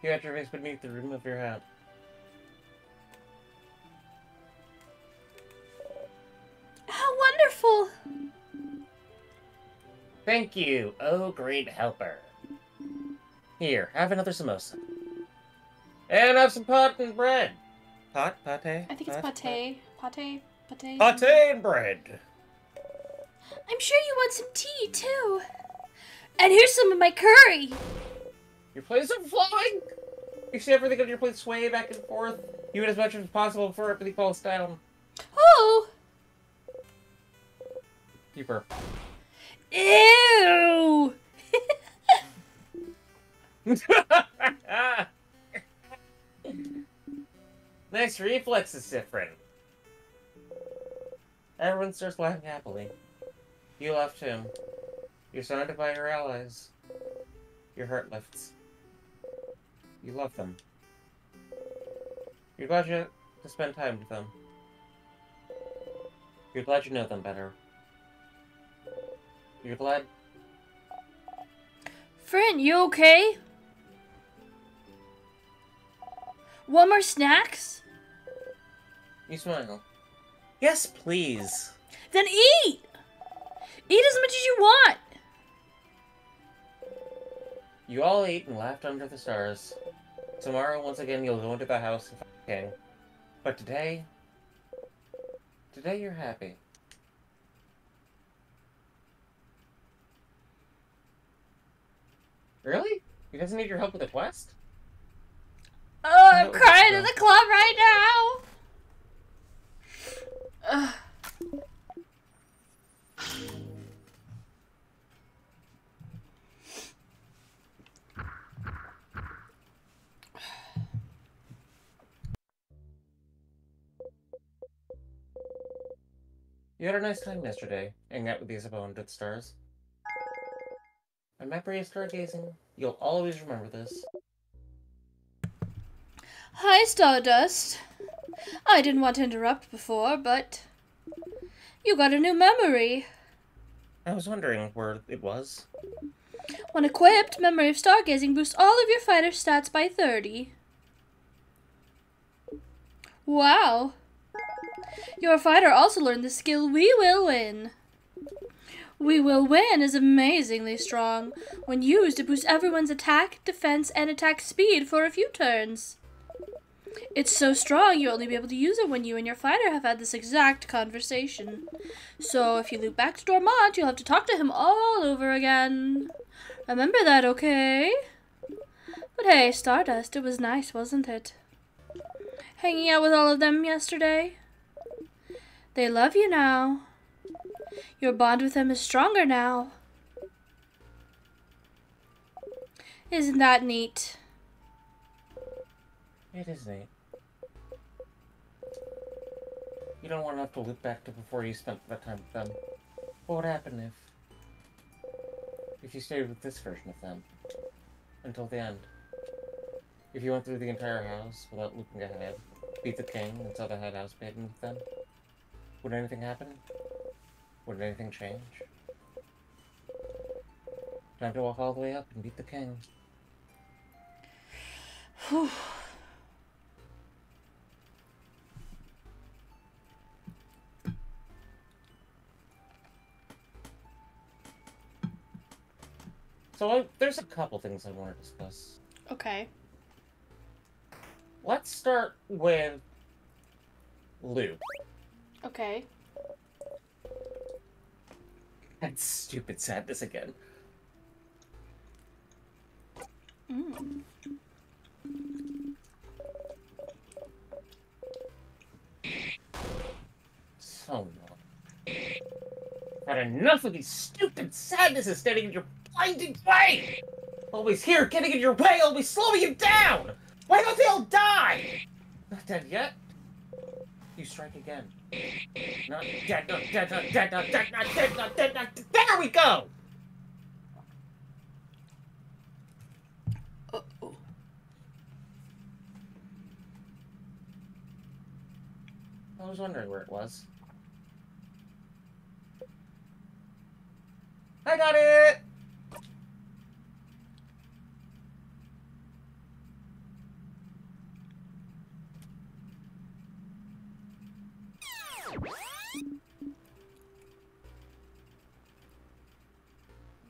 You had your face beneath the rim of your hat. How wonderful! Thank you, oh great helper. Here, have another samosa. And have some pot and bread. Pot? Pate? I think it's pate. Pate? Pate? Pate and bread. I'm sure you want some tea, too. And here's some of my curry. Your plates are flying! You see everything on your plate sway back and forth. You eat as much as possible before everything falls down. Oh! You burp. Ew! Nice reflexes, Sifrin. Everyone starts laughing happily. You left him. You're surrounded by your allies. Your heart lifts. You love them. You're glad you had to spend time with them. You're glad you know them better. You're glad... Friend, you okay? Want more snacks? You smile. Yes, please. Then eat! Eat as much as you want! You all ate and laughed under the stars. Tomorrow, once again, you'll go into the house and find the king. But today... Today you're happy. Really? He doesn't need your help with the quest? Oh, I'm crying in the club right now! Ugh. You had a nice time yesterday, hanging out with these abundant stars. A memory of stargazing. You'll always remember this. Hi, Stardust. I didn't want to interrupt before, but you got a new memory. I was wondering where it was. When equipped, Memory of Stargazing boosts all of your fighter stats by 30. Wow. Your fighter also learned the skill We Will Win. We Will Win is amazingly strong. When used, it boosts everyone's attack, defense, and attack speed for a few turns. It's so strong you'll only be able to use it when you and your fighter have had this exact conversation. So if you loop back to Dormont, you'll have to talk to him all over again. Remember that, okay? But hey, Stardust, it was nice, wasn't it? Hanging out with all of them yesterday? They love you now. Your bond with them is stronger now. Isn't that neat? It is neat. You don't want to have to loop back to before you spent that time with them. What would happen if you stayed with this version of them until the end? If you went through the entire house without looping ahead, beat the king, and saw the head house maiden with them, would anything happen? Would anything change? Time to walk all the way up and beat the king. Whew. So there's a couple things I want to discuss. Okay. Let's start with Luke. Okay. That stupid sadness again. Mm. So annoying. Got enough of these stupid sadnesses standing in your blinding way! Always here, getting in your way, always slowing you down! Why don't they all die? Not dead yet? You strike again. Not dead, not dead, not dead, not dead, not dead, not dead, not dead. There we go! Uh-oh. I was wondering where it was. I got it!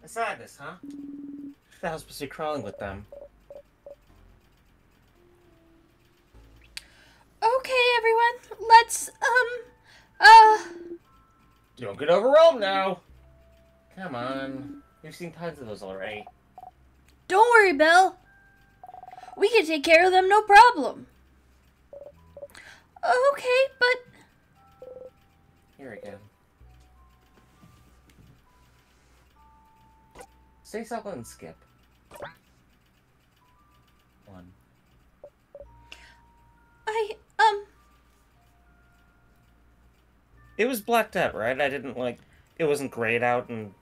A sadness, huh? That was supposed to be crawling with them. Okay, everyone, let's, Don't get overwhelmed now! Come on. You've seen tons of those already. don't worry, Bill. We can take care of them, no problem. Okay, but... Here again. Stay silent and skip. 1. It was blacked out, right? I didn't, like... It wasn't grayed out, and...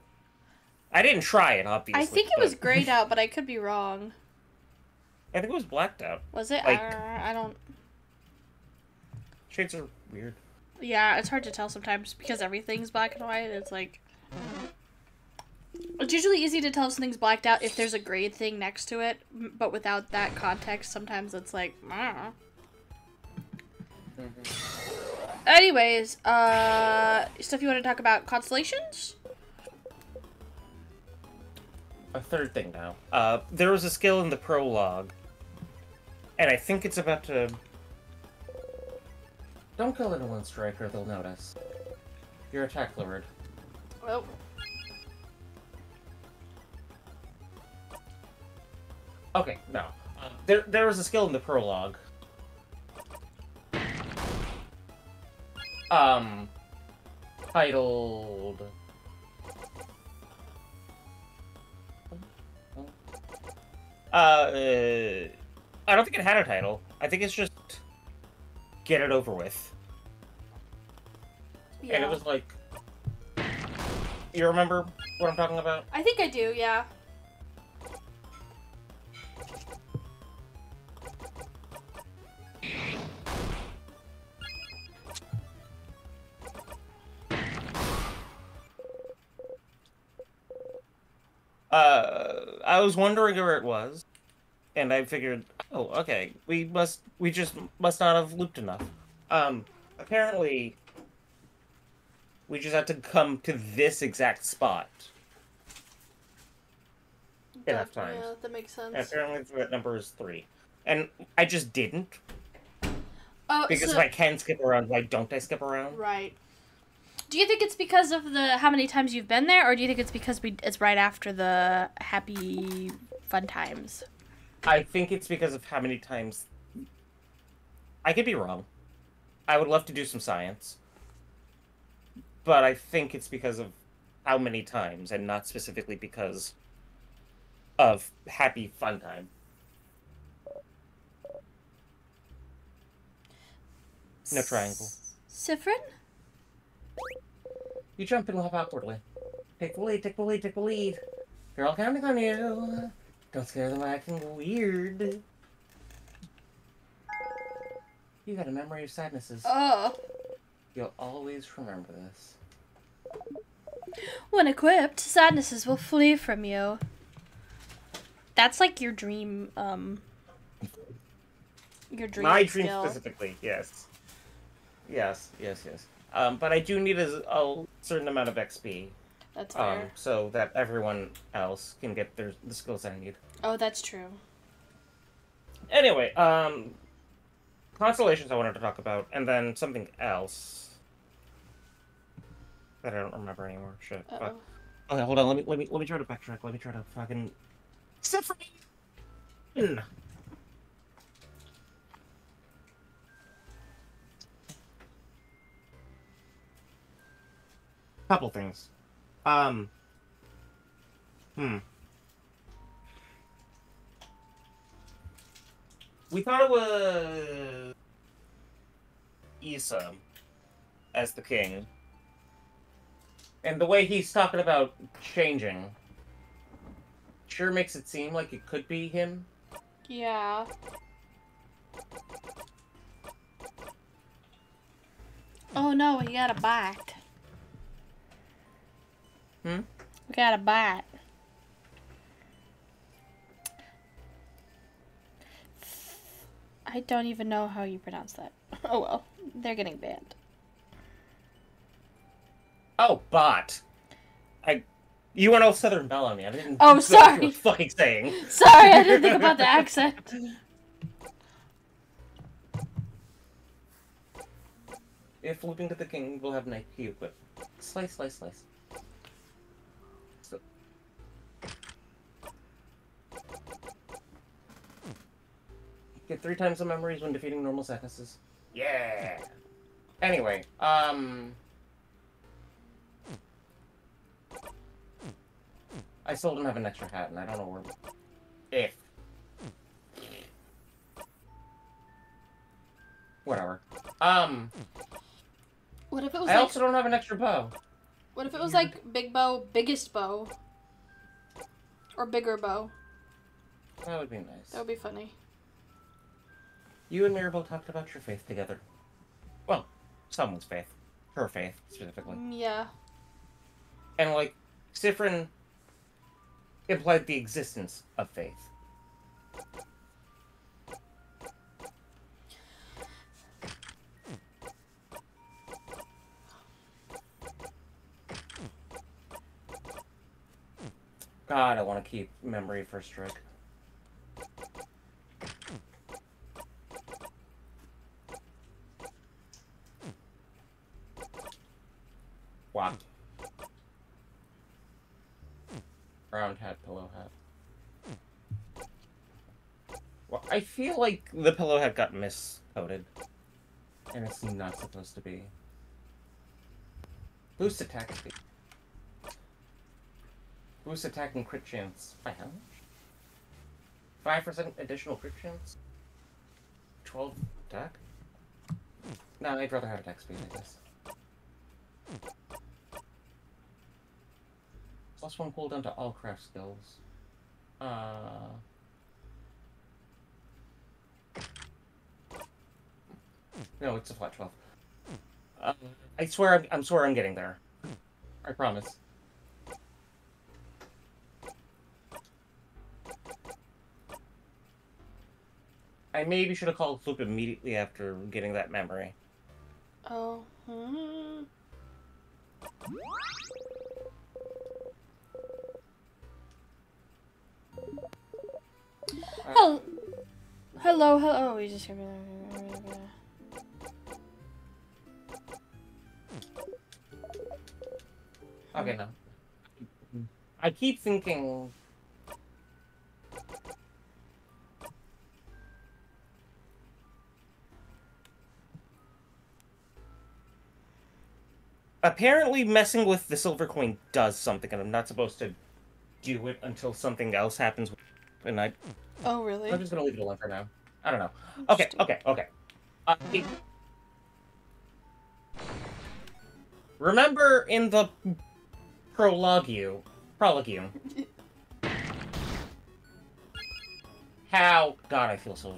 I didn't try it, obviously. I think it was grayed out, but I could be wrong. I think it was blacked out. Was it? Like... I don't... Shades are weird. Yeah, it's hard to tell sometimes, because everything's black and white. It's like... It's usually easy to tell if something's blacked out if there's a grayed thing next to it, but without that context, sometimes it's like, I don't know. Anyways, stuff you want to talk about? Constellations? A third thing now. There was a skill in the prologue, and I think it's about to... Don't kill anyone, Striker, they'll notice. Your attack lowered. Oh. Okay, no. There was a skill in the prologue. Titled... I don't think it had a title. I think it's just... Get it over with. Yeah. And it was like... You remember what I'm talking about? I think I do, yeah. I was wondering where it was, and I figured, oh, okay, we just must not have looped enough. Apparently, we just had to come to this exact spot enough times. Yeah, that makes sense. And apparently that number is 3. And I just didn't. Oh, Because if I can skip around, why don't I skip around? Right. Do you think it's because of the how many times you've been there, or do you think it's because it's right after the happy fun times? I think it's because of how many times... I could be wrong. I would love to do some science. But I think it's because of how many times, and not specifically because of happy fun time. No triangle. Siffrin? You jump and hop awkwardly. Take the lead, take the lead, take the lead. They're all counting on you. Don't scare them acting weird. You got a memory of sadnesses. Oh. You'll always remember this. When equipped, sadnesses will flee from you. That's like your dream, My dream skill. specifically, yes. Yes. But I do need a certain amount of XP. That's fair. So that everyone else can get the skills I need. Oh, that's true. Anyway, constellations I wanted to talk about, and then something else that I don't remember anymore. Shit. But, okay, hold on. Let me try to backtrack. Let me try to fucking. Except for me. Couple things. Um, hmm. We thought it was Issa as the king. And the way he's talking about changing sure makes it seem like it could be him. Yeah. Oh no, we got a bite. Hmm? We got a bite. I don't even know how you pronounce that. Oh well, they're getting banned. Oh, bot. You went all Southern Belle on me. I didn't Oh, know what you sorry. were fucking saying. Sorry, I didn't think about the accent. If looping to the king, we'll have an IQ equip. Slice, slice, slice. So. Get 3 times the memories when defeating normal sadnesses. Yeah! Anyway, I still don't have an extra hat, and I don't know where... If. Whatever. What if it was I like... also don't have an extra bow. What if it was like big bow, biggest bow? Or bigger bow? That would be nice. That would be funny. You and Mirabelle talked about your faith together. Well, someone's faith. Her faith, specifically. Yeah. And, like, Sifrin implied the existence of faith. God, I want to keep memory for Strick. Wow. Round hat, pillow hat. Well, I feel like the pillow hat got miscoded. And it's not supposed to be. Boost attack speed. Boost attack and crit chance. By how much? 5% additional crit chance? 12 attack? No, I'd rather have attack speed, I guess. +1 cooldown to all craft skills. No, it's a flat 12. I swear I'm getting there. I promise. I maybe should have called Floop immediately after getting that memory. Oh. Hello. Hello. We just Okay, no. I keep thinking... Apparently messing with the silver coin does something, and I'm not supposed to do it until something else happens. And Oh, really? I'm just gonna leave it alone for now. I don't know. Okay. Remember in the prologue, how... God, I feel so...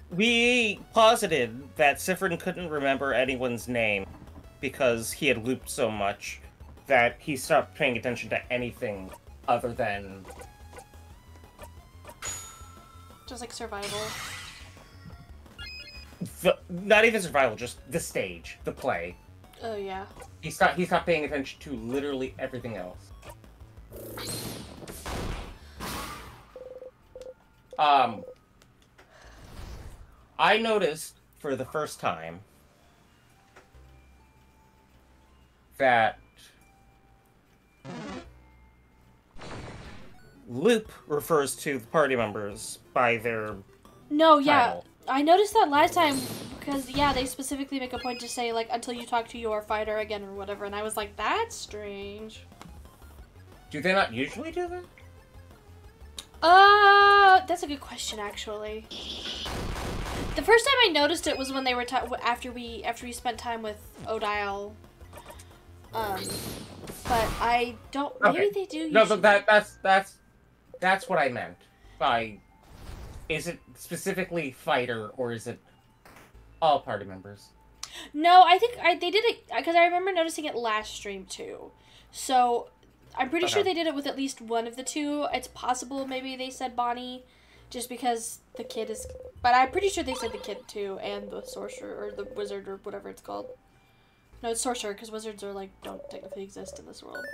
We posited that Sifrin couldn't remember anyone's name because he had looped so much that he stopped paying attention to anything other than... Just like survival. Not even survival, just the stage, the play. Oh, yeah. He stopped paying attention to literally everything else. I noticed for the first time that Loop refers to the party members by their No, yeah. title. I noticed that last time because, yeah, they specifically make a point to say, like, until you talk to your fighter again or whatever. And I was like, that's strange. Do they not usually do that? That's a good question, actually. The first time I noticed it was when they were after we spent time with Odile. But I don't. Maybe Okay. they do. No, but that's what I meant by. Is it specifically fighter or is it all party members? No, I think they did it because I remember noticing it last stream too. So I'm pretty sure they did it with at least one of the two. It's possible maybe they said Bonnie, just because the kid is. But I'm pretty sure they said the kid too, and the sorcerer or the wizard or whatever it's called. No, it's sorcerer because wizards are like don't technically exist in this world.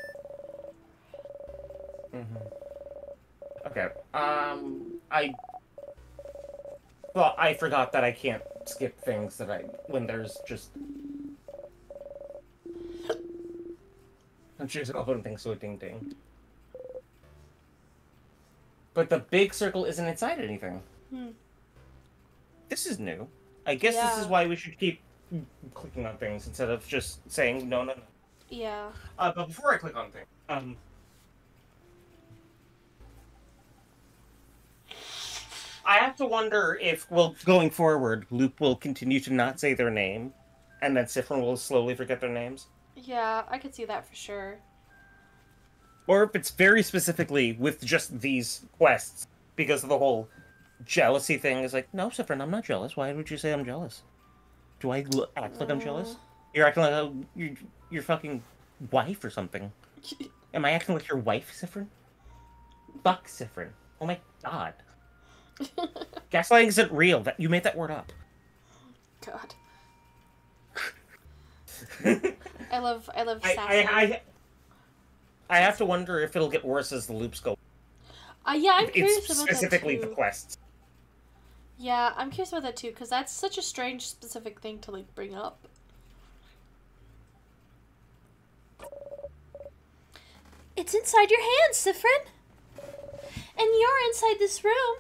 Okay. I forgot that I can't skip things when there's just. I'm just opening things so ding ding. But the big circle isn't inside anything. This is new. I guess this is why we should keep clicking on things instead of just saying no, no, no. Yeah. But before I click on things, I have to wonder if, going forward, Loop will continue to not say their name, and then Sifrin will slowly forget their names. Yeah, I could see that for sure. Or if it's very specifically with just these quests, because of the whole jealousy thing is like, no, Sifrin, I'm not jealous. Why would you say I'm jealous? Do I act like I'm jealous? You're acting like your fucking wife or something. Am I acting like your wife, Sifrin? Fuck Sifrin. Oh my god. Gaslighting isn't real. That you made that word up. God. I love sassy. I have to wonder if it'll get worse as the loops go. Yeah, I'm curious about specifically that too. the quests. Yeah, I'm curious about that too, because that's such a strange, specific thing to like bring up. It's inside your hands, Sifrin. And you're inside this room,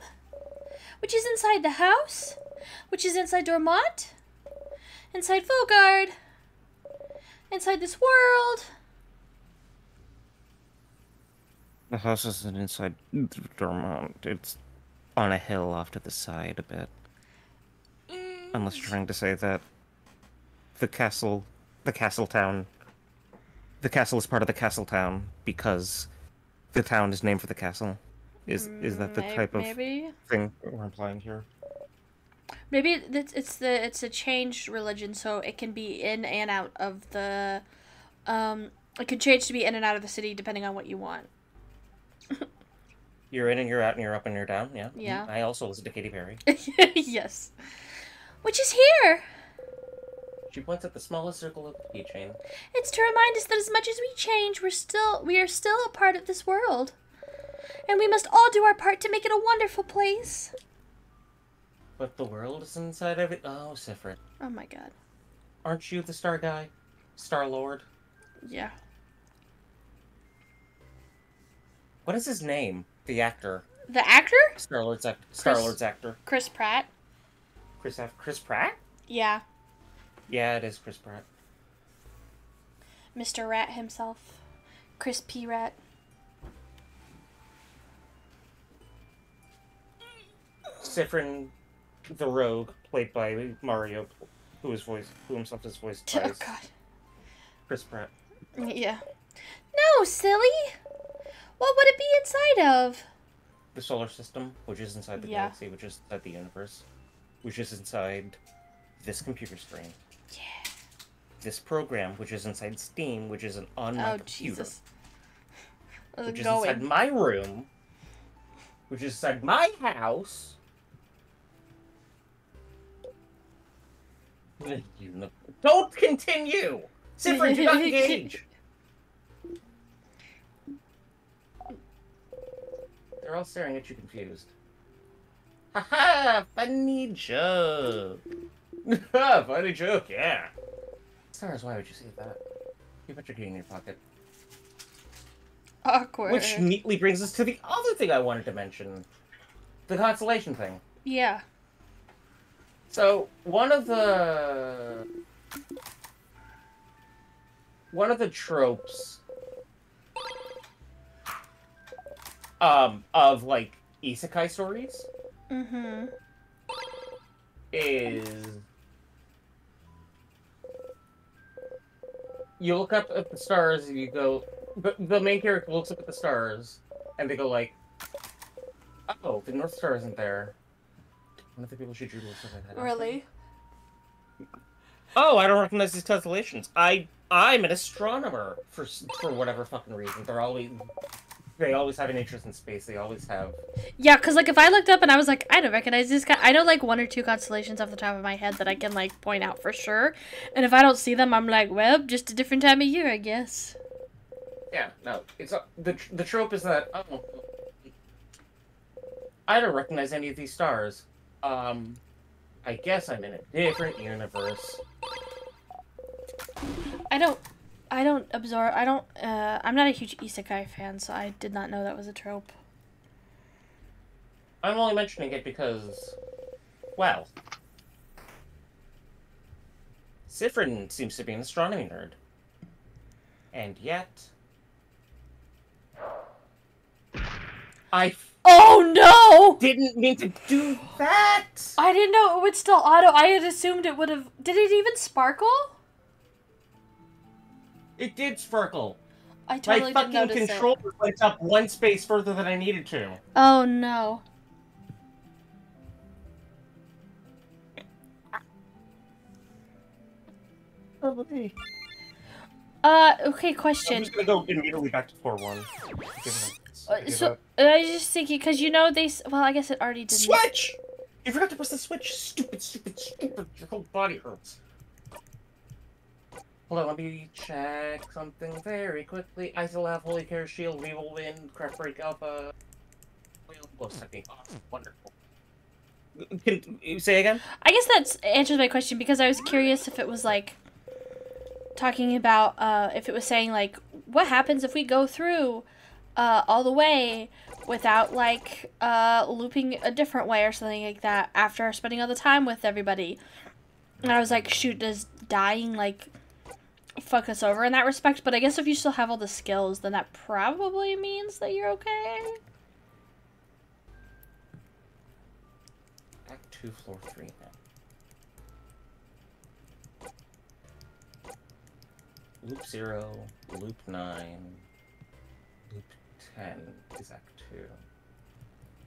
which is inside the house, which is inside Dormont, inside Vogard, inside this world. The house isn't inside Dormont. It's on a hill off to the side a bit. Unless you're trying to say that the castle is part of the castle town because the town is named for the castle. Is that the type of thing we're implying here? Maybe it's a changed religion, so it can be in and out of the. It can change to be in and out of the city depending on what you want. You're in and you're out and you're up and you're down. Yeah. Yeah. I also listen to Katy Perry. Yes. Which is here. She points at the smallest circle of the keychain. It's to remind us that as much as we change, we are still a part of this world. And we must all do our part to make it a wonderful place. But the world is inside of it. Oh, Sifrin. Oh my god. Aren't you the Star Guy? Star Lord? Yeah. What is his name? The actor. The actor? Star-Lord's actor. Chris Pratt. Chris Pratt? Yeah. Yeah, it is Chris Pratt. Mr. Rat himself. Chris P. Rat. Sifrin the Rogue, played by Mario, who himself is voiced by Chris Pratt. Yeah. No, silly! What would it be inside of? The solar system, which is inside the galaxy, which is inside the universe, which is inside this computer screen. Yeah. This program, which is inside Steam, which is on my computer. Jesus. Which is inside my room, which is inside my house. Don't continue! Sifrin, do not engage! They're all staring at you confused. Haha! Funny joke! Funny joke, yeah! Stars, why would you say that? You put your key in your pocket. Awkward. Which neatly brings us to the other thing I wanted to mention. The constellation thing. Yeah. So, one of the tropes of like isekai stories Mm-hmm. is you look up at the stars and you go the main character looks up at the stars and they go like, oh, the North Star isn't there. One of the people she drew looks like that. Really? Oh, I don't recognize these constellations. I'm an astronomer for whatever fucking reason. They always have an interest in space. They always have. Yeah, because, like, if I looked up and I was like, I don't recognize this guy. I know, like, 1 or 2 constellations off the top of my head that I can, like, point out for sure. And if I don't see them, I'm like, well, just a different time of year, I guess. Yeah, no. It's the trope is that, oh, I don't recognize any of these stars. I guess I'm in a different universe. I'm not a huge isekai fan, so I did not know that was a trope. I'm only mentioning it because, well, Sifrin seems to be an astronomy nerd. And yet, Oh no! didn't mean to do that! I didn't know it would still auto. I had assumed it would have. Did it even sparkle? It did sparkle. I totally My didn't fucking notice controller it. went up one space further than I needed to. Oh no. Probably. Okay, I'm question. just gonna go immediately back to 4-1. So, I was just thinking, because you know well, I guess it already did. Switch! You forgot to press the switch! Stupid, stupid, stupid. Your whole body hurts. Hold on, let me check something very quickly. I still have Holy Care Shield, we will win, Craft Break Alpha. Looks like being awesome. Wonderful. Can you say again? I guess that answers my question, because I was curious if it was, like, talking about, if it was saying, like, what happens if we go through all the way without, like, looping a different way or something like that after spending all the time with everybody. And I was like, shoot, does dying, like, fuck us over in that respect? But I guess if you still have all the skills, then that probably means that you're okay. Act 2, Floor 3 now. Loop 0, Loop 9, Loop 10 is Act 2.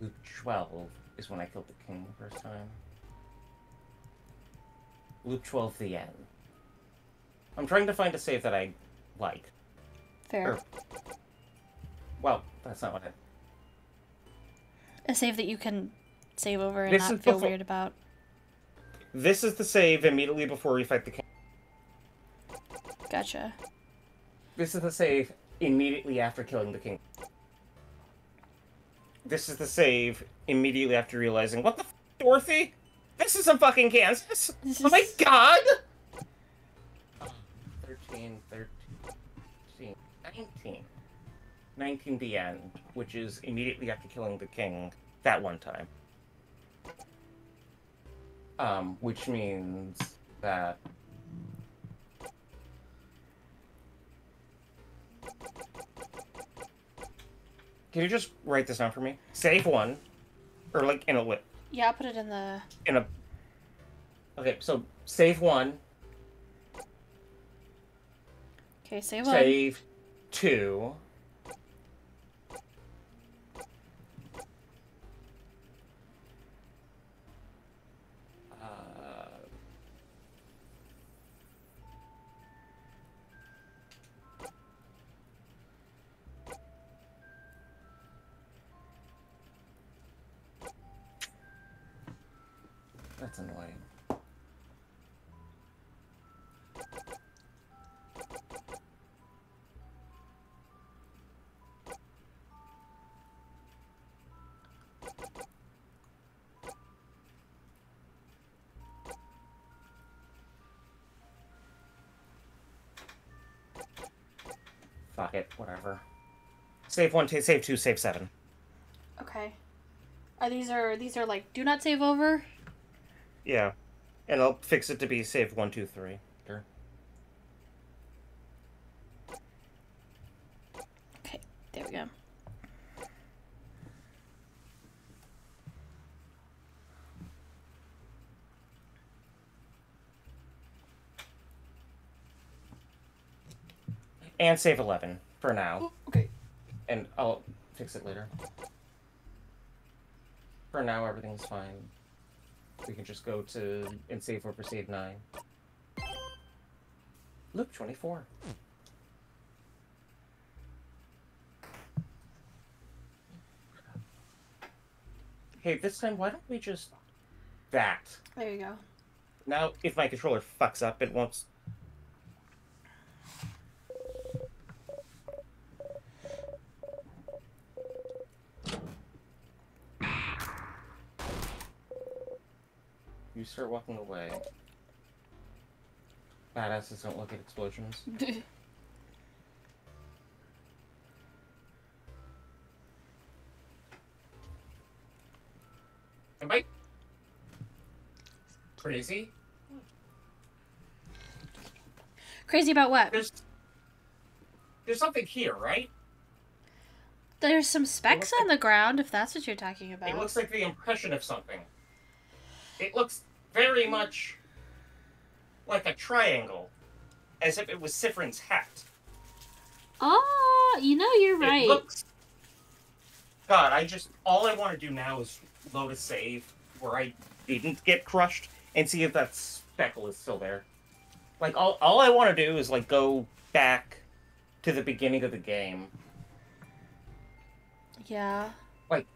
Loop 12 is when I killed the king the first time. Loop 12, the end. I'm trying to find a save that I like. Fair. Well, that's not what I... A save that you can save over and This not is feel before- weird about. This is the save immediately before we fight the king. Gotcha. This is the save immediately after killing the king. This is the save immediately after realizing, what the f***, Dorothy? This is some fucking Kansas! Oh my god! 13, 19. 19 the end, which is immediately after killing the king that one time. Which means that... Can you just write this down for me? Save 1, or like in a whip. Yeah, I'll put it in the... In a... Okay, so save 1. Okay, save 1. Save 2. That's annoying. Fuck it, whatever. Save 1, save 2, save 7. Okay. These are like do not save over? Yeah. And I'll fix it to be save 1, 2, 3. Sure. Okay, there we go. And save 11 for now. Oh, okay. And I'll fix it later. For now, everything's fine. We can just go to and save over save 9. Loop 24. Hey, this time, why don't we just... That. There you go. Now, if my controller fucks up, it won't... You start walking away. Badasses don't look at explosions. Am I crazy? Crazy about what? There's something here, right? There's some specks on the ground, if that's what you're talking about. It looks like the impression of something. It looks very much like a triangle, as if it was Sifrin's hat. Oh, you know, you're right. It looks... God, all I want to do now is load a save where I didn't get crushed and see if that speckle is still there. Like, all I want to do is, like, go back to the beginning of the game. Yeah. Like,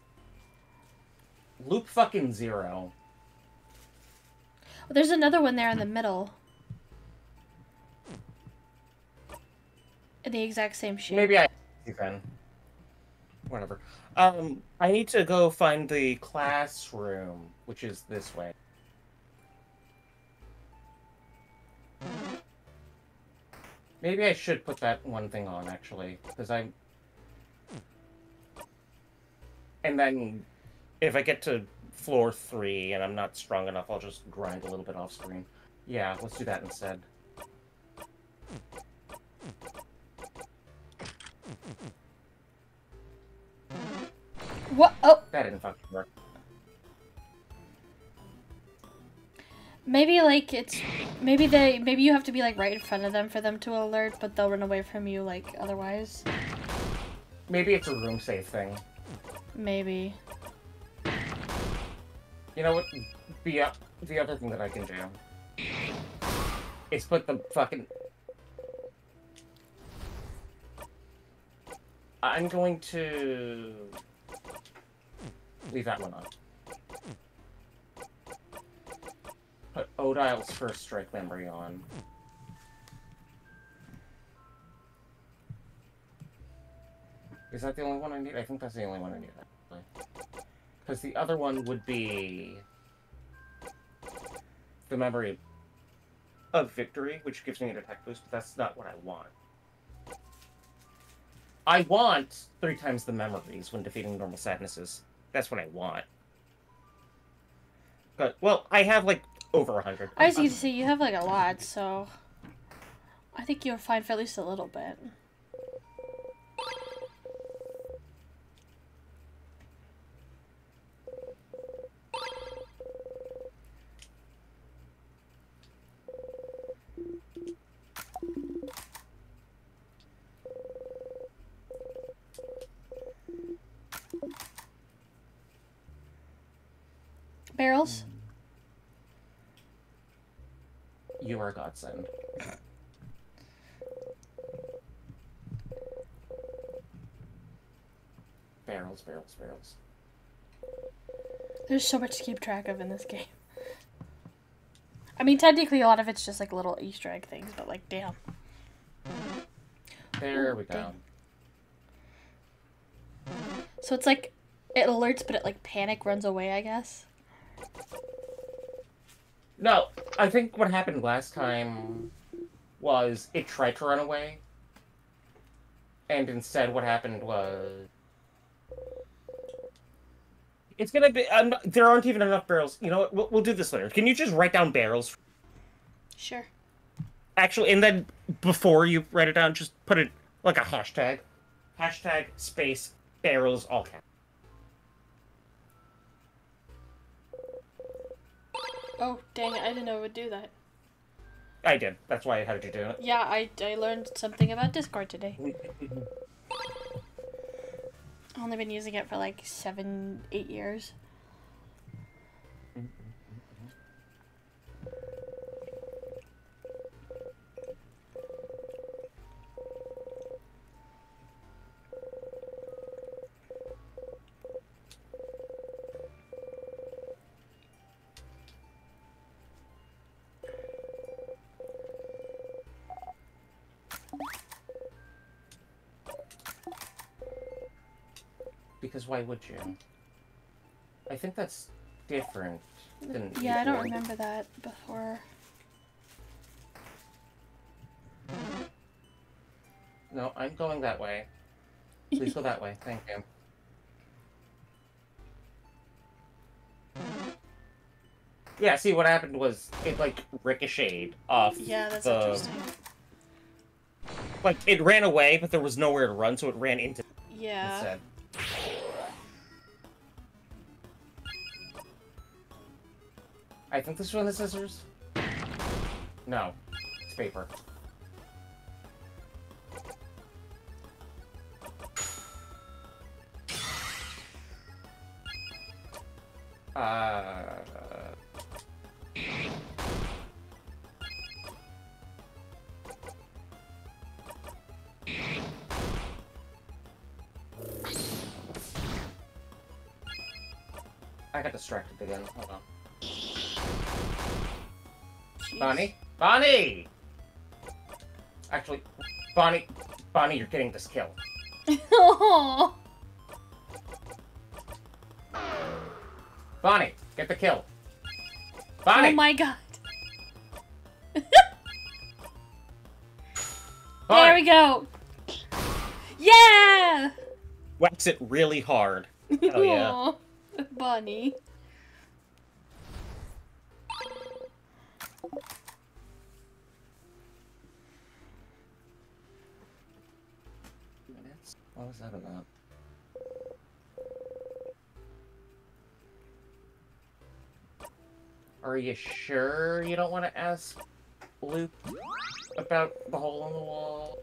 loop fucking 0. Well, there's another one there in the middle. In the exact same shape. Maybe you can. Whatever. I need to go find the classroom, which is this way. Maybe I should put that one thing on, actually, because I'm... And then, if I get to floor 3 and I'm not strong enough, I'll just grind a little bit off screen. Yeah, let's do that instead. What? Oh! That didn't fucking work. Maybe, like, it's... Maybe you have to be, like, right in front of them for them to alert, but they'll run away from you, like, otherwise. Maybe it's a room save thing. Maybe. You know what? The other thing that I can do is put the fucking... I'm going to leave that one on. Put Odile's first strike memory on. Is that the only one I need? I think that's the only one I need, actually. Because the other one would be the memory of victory, which gives me an attack boost, but that's not what I want. I want 3 times the memories when defeating normal sadnesses. That's what I want. But, well, I have, like, over 100. I was going to say, you have, like, a lot, so... I think you're fine for at least a little bit. Barrels? You are a godsend. Barrels, barrels, barrels. There's so much to keep track of in this game. I mean, technically a lot of it's just like little Easter egg things, but like, damn. There we go. So it's like, it alerts, but it like panic runs away, I guess. No, I think what happened last time was it tried to run away. And instead, what happened was... It's gonna be... there aren't even enough barrels. You know what? We'll do this later. Can you just write down barrels? Sure. Actually, and then before you write it down, just put it like a hashtag. Hashtag space barrels all caps. Oh, dang it, I didn't know it would do that. I did. That's why I had you do it. Yeah, I learned something about Discord today. I've only been using it for like 7, 8 years. Because why would you? I think that's different than Yeah, I don't usual. remember that before. No, I'm going that way. Please go that way. Thank you. Yeah, see, what happened was it, like, ricocheted off Yeah, that's the... interesting. Like, it ran away, but there was nowhere to run, so it ran into Yeah. instead. I think this one is scissors. No. It's paper. I got distracted again. Hold on. Jeez. Bonnie? Bonnie! Actually, Bonnie, you're getting this kill. Oh. Bonnie, get the kill. Bonnie! Oh my god. Bonnie! There we go. Yeah! Wax it really hard. Hell yeah. Aw, Bunny. Minutes? What was that about? Are you sure you don't want to ask Luke about the hole in the wall?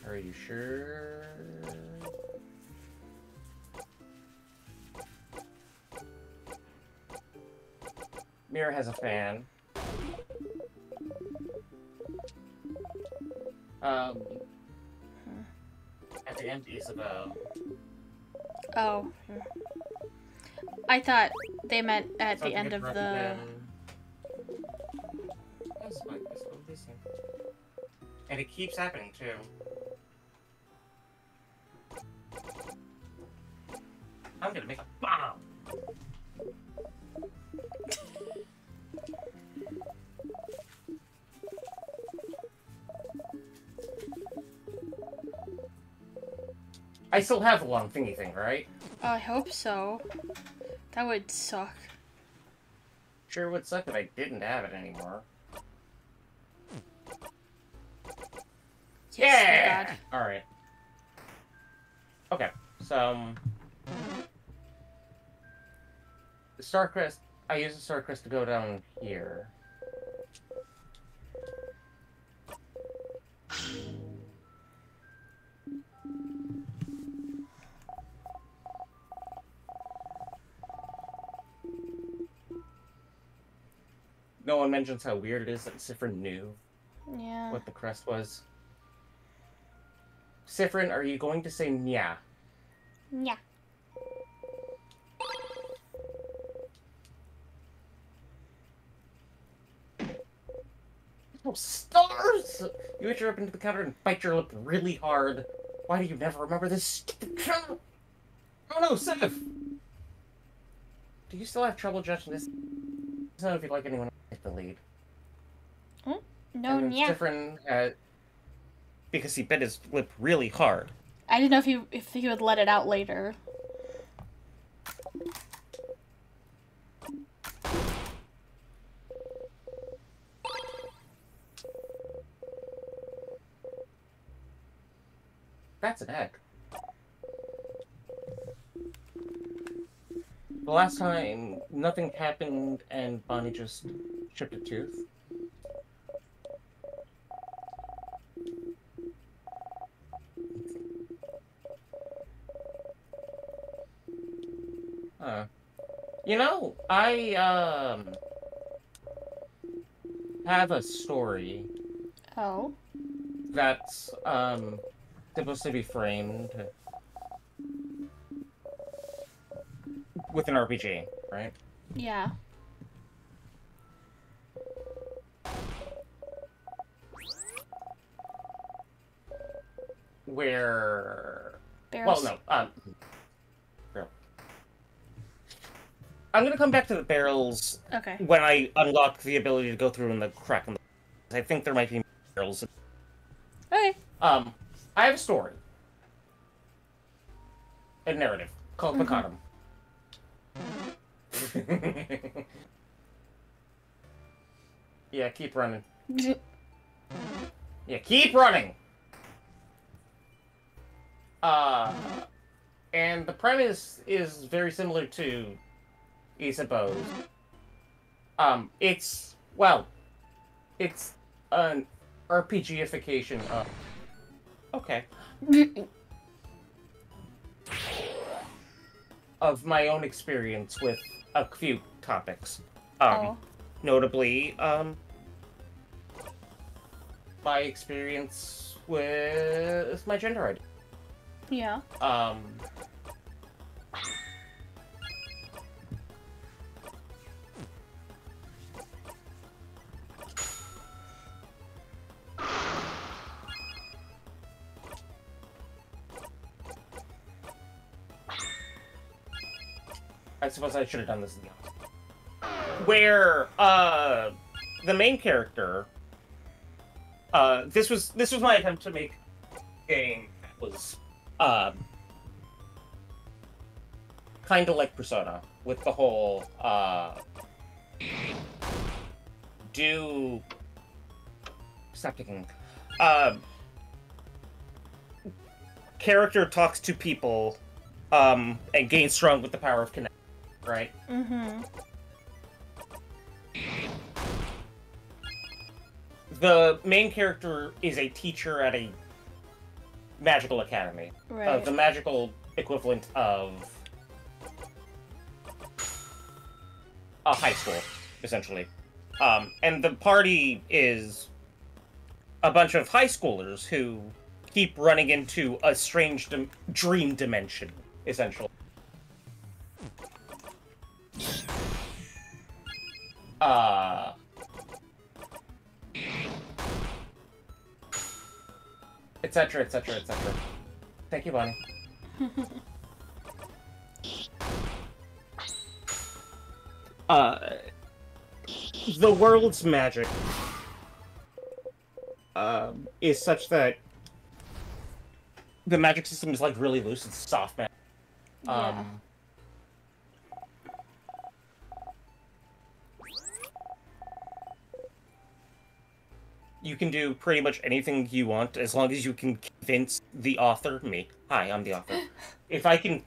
Are you sure? Mira has a fan. At the end, Isabel. Oh. I thought they meant at So the to end of interrupt the... them- That's what this thing. And it keeps happening too. I'm gonna make a bomb. I still have the long thingy thing, right? Oh, I hope so. That would suck. Sure would suck if I didn't have it anymore. Yes, thank Yeah! God. Alright. Okay, so... the Star Crest... I use the Star Crest to go down here. No one mentions how weird it is that Sifrin knew Yeah. what the crest was. Sifrin, are you going to say Nya? Yeah. Oh, stars! You reach up into the counter and bite your lip really hard. Why do you never remember this stupid counter? Oh no, Sif! Do you still have trouble judging this? I don't know if you'd like anyone to take the lead. Hmm? No, And it's yeah. different because he bit his lip really hard. I didn't know if he would let it out later. That's an egg. The last time, nothing happened and Bonnie just chipped a tooth. You know, I have a story Oh. that's supposed to be framed with an RPG, right? Yeah. Where Barrels. well, no, I'm gonna come back to the barrels Okay. when I unlock the ability to go through in the crack in the. I think there might be barrels. Okay. I have a story, a narrative called Macadam. Yeah, keep running. Yeah, keep running. And the premise is very similar to Isabeau's. It's an RPGification of. Okay. Of my own experience with a few topics. Oh. Notably, my experience with my gender identity. Yeah. I suppose I should have done this in the office. Where, the main character, this was my attempt to make a game that was, kind of like Persona, with the whole, stop thinking, character talks to people, and gains strong with the power of connection, right? Mm-hmm. The main character is a teacher at a magical academy. Right. The magical equivalent of a high school, essentially. And the party is a bunch of high schoolers who keep running into a strange dream dimension, essentially. Etc., etc., etc. Thank you, Bonnie. The world's magic is such that the magic system is like really loose. It's soft magic. Yeah. You can do pretty much anything you want as long as you can convince the author, me. Hi, I'm the author. If I can,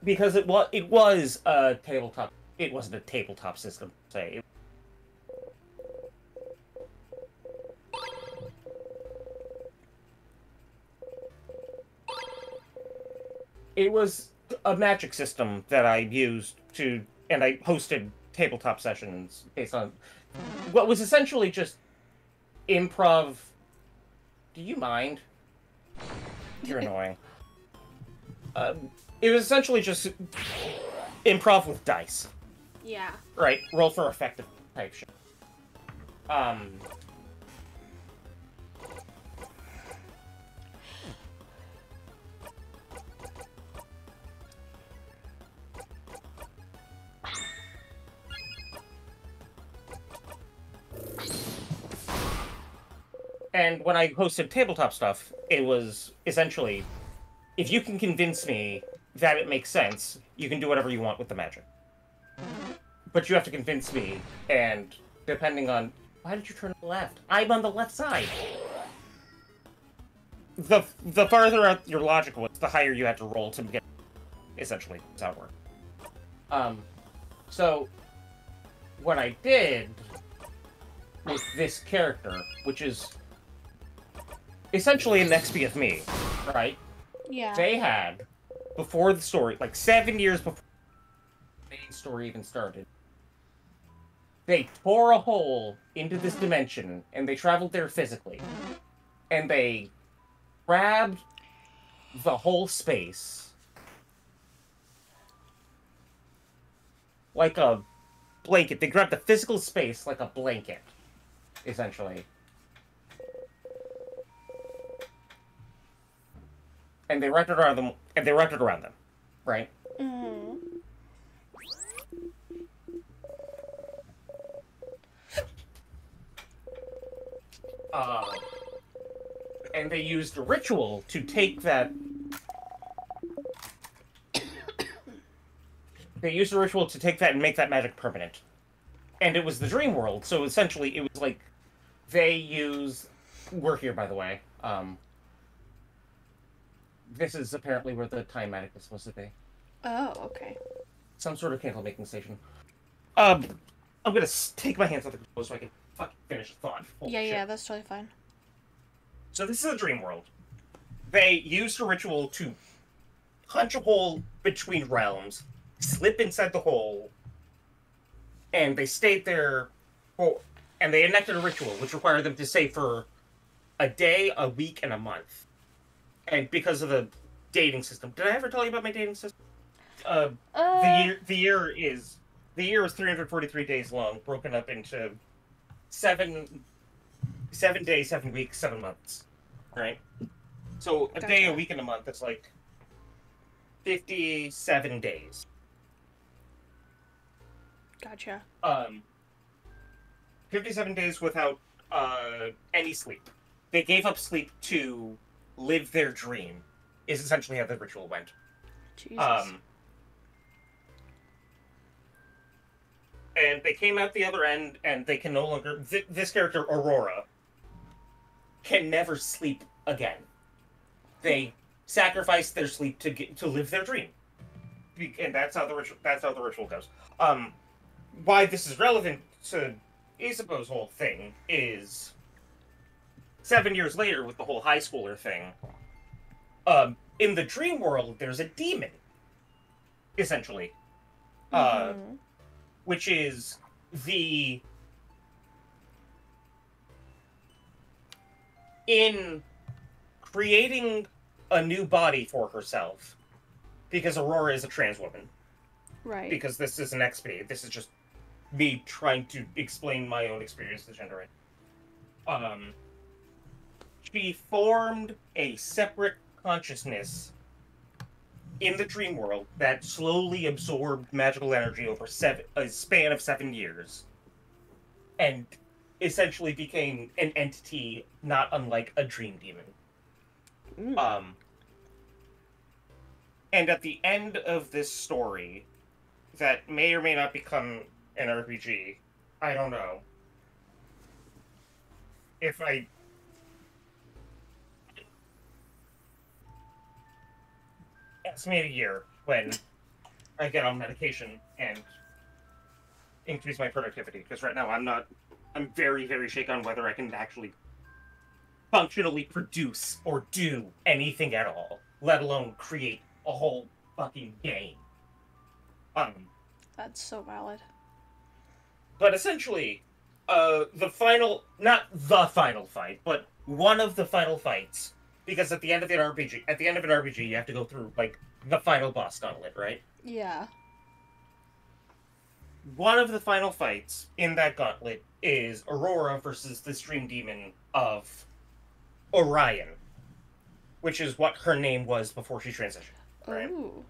because it was a tabletop. It wasn't a tabletop system, say. It was a magic system that I used to, and I hosted tabletop sessions based on what was essentially just improv. Do you mind? You're annoying. It was essentially just improv with dice. Yeah. Right, roll for effective type shit. And when I hosted tabletop stuff, it was essentially, if you can convince me that it makes sense, you can do whatever you want with the magic. But you have to convince me, and depending on... Why did you turn left? I'm on the left side! The farther out your logic was, the higher you had to roll to get... Essentially, that's how it worked. So, what I did with this character, which is essentially an XP of me, right? Yeah. They had, before the story, like 7 years before the main story even started, they tore a hole into this dimension, and they traveled there physically. And they grabbed the whole space like a blanket. They grabbed the physical space like a blanket, essentially. And they wrapped it around them, right? Mm-hmm. And they used a ritual to take that... They used a ritual to take that and make that magic permanent. And it was the dream world, so essentially it was like... They use... We're here, by the way. This is apparently where the time magic is supposed to be. Oh, okay. Some sort of candle making station. I'm gonna take my hands off the controls so I can fucking finish the thought. Holy shit. Yeah, that's totally fine. So this is a dream world. They used a ritual to punch a hole between realms, slip inside the hole, and they stayed there and they enacted a ritual which required them to stay for a day, a week, and a month. And because of the dating system. Did I ever tell you about my dating system? The year is 343 days long, broken up into 7 days, 7 weeks, 7 months. Right? So a day, a week, and a month, that's like 57 days. Gotcha. 57 days without any sleep. They gave up sleep to live their dream, is essentially how the ritual went. Jesus. And they came out the other end, and they can no longer... this character, Aurora, can never sleep again. They sacrifice their sleep to live their dream. And that's how the ritual goes. Why this is relevant to Isabeau's whole thing is 7 years later with the whole high schooler thing. In the dream world, there's a demon, essentially. Which is in creating a new body for herself, because Aurora is a trans woman. Right. Because this is an XP. This is just me trying to explain my own experience with gender. She formed a separate consciousness in the dream world that slowly absorbed magical energy over a span of 7 years, and essentially became an entity not unlike a dream demon. And at the end of this story, that may or may not become an RPG, I don't know. If I... estimate a year when I get on medication and increase my productivity, because right now I'm very, very shaken on whether I can actually functionally produce or do anything at all, let alone create a whole fucking game. That's so valid. But essentially, not the final fight, but one of the final fights, because at the end of an RPG, you have to go through, like, the final boss gauntlet, right? Yeah. One of the final fights in that gauntlet is Aurora versus the Stream Demon of Orion, which is what her name was before she transitioned, right? Ooh.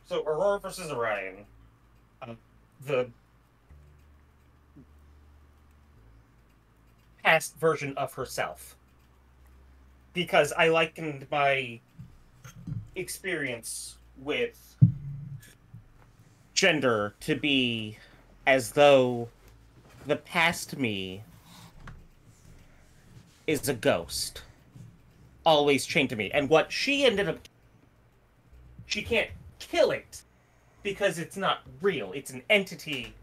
So Aurora versus Orion, past version of herself. Because I likened my experience with gender to be as though the past me is a ghost, always chained to me. And what she ended up... She can't kill it, because it's not real. It's an entity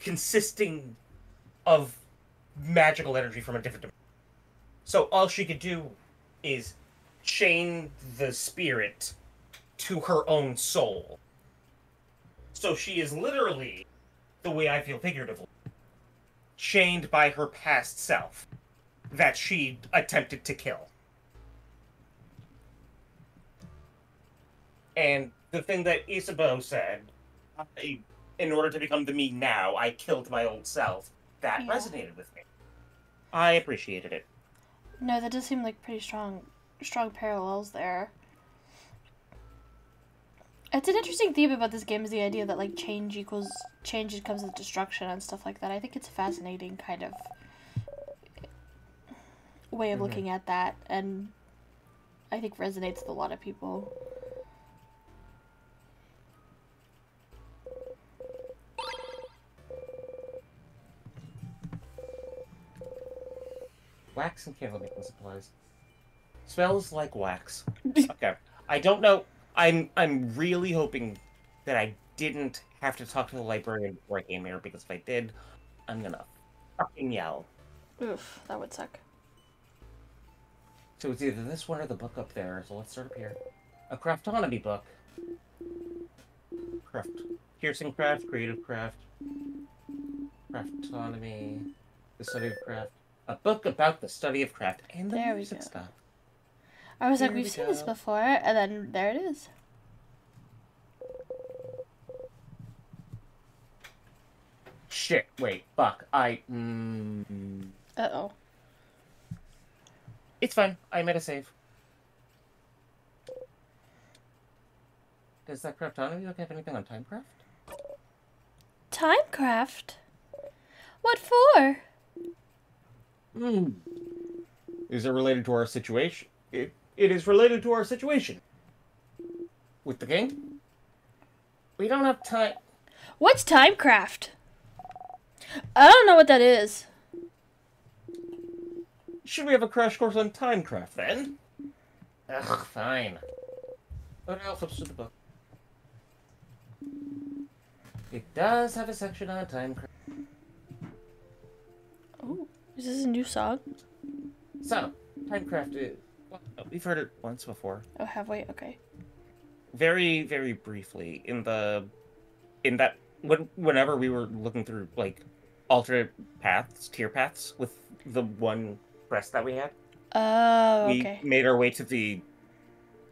consisting of magical energy from a different dimension. So all she could do is chain the spirit to her own soul. So she is literally, the way I feel figuratively, chained by her past self that she attempted to kill. And the thing that Isabeau said, in order to become the me now, I killed my old self, that resonated with me. I appreciated it. No, that does seem like pretty strong parallels there. It's an interesting theme about this game is the idea that, like, change comes with destruction and stuff like that. I think it's a fascinating kind of way of looking at that, and I think resonates with a lot of people. Wax and candle making supplies. Smells like wax. Okay. I don't know. I'm really hoping that I didn't have to talk to the librarian before I came here, because if I did, I'm gonna fucking yell. Oof, that would suck. So it's either this one or the book up there, so let's start up here. A craftonomy book. Craft. Piercing craft, creative craft. Craftonomy. The study of craft. A book about the study of craft and the music stuff. I was like, we've seen this before, and then there it is. Shit, wait, fuck, Uh-oh. It's fine, I made a save. Does that craftonomy book have anything on timecraft? Timecraft? What for? Is it related to our situation? It is related to our situation. With the king? We don't have time. What's timecraft? I don't know what that is. Should we have a crash course on timecraft then? Ugh, fine. But I'll flip to the book. It does have a section on timecraft. Oh, is this a new song? So, timecraft is... Well, we've heard it once before. Oh, have we? Okay. Very, very briefly. Whenever we were looking through, like, alternate paths, tier paths, with the one quest that we had. Oh, okay. We made our way to the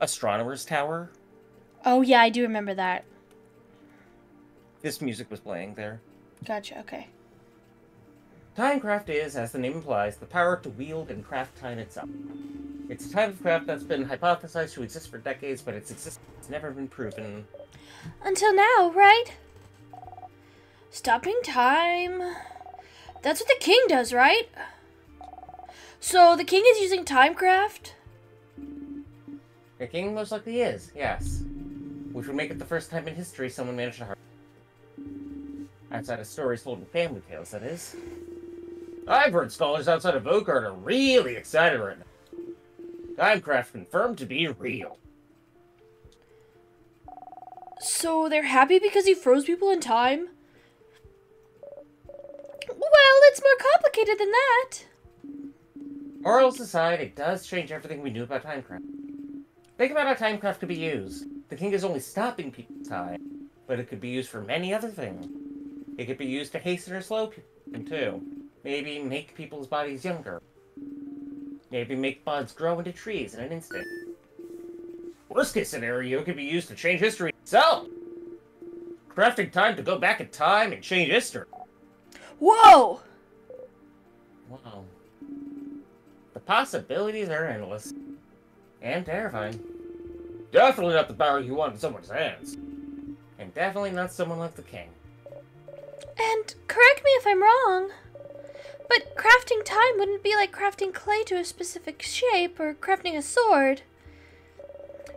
Astronomer's Tower. Oh, yeah, I do remember that. This music was playing there. Gotcha, okay. Timecraft is, as the name implies, the power to wield and craft time itself. It's a type of craft that's been hypothesized to exist for decades, but its existence has never been proven. Until now, right? Stopping time. That's what the king does, right? So the king is using timecraft? The king most likely is, yes. Which would make it the first time in history someone managed to harm. Outside of stories told in family tales, that is. I've heard scholars outside of Oakard are really excited right now. Timecraft confirmed to be real. So they're happy because he froze people in time? Well, it's more complicated than that. Morals aside, it does change everything we knew about timecraft. Think about how timecraft could be used. The king is only stopping people's time, but it could be used for many other things. It could be used to hasten or slow people, too. Maybe make people's bodies younger. Maybe make buds grow into trees in an instant. Worst case scenario, it could be used to change history itself. Crafting time to go back in time and change history. Whoa! Wow. The possibilities are endless. And terrifying. Definitely not the power you want in someone's hands. And definitely not someone like the king. And correct me if I'm wrong, But crafting time wouldn't be like crafting clay to a specific shape or crafting a sword.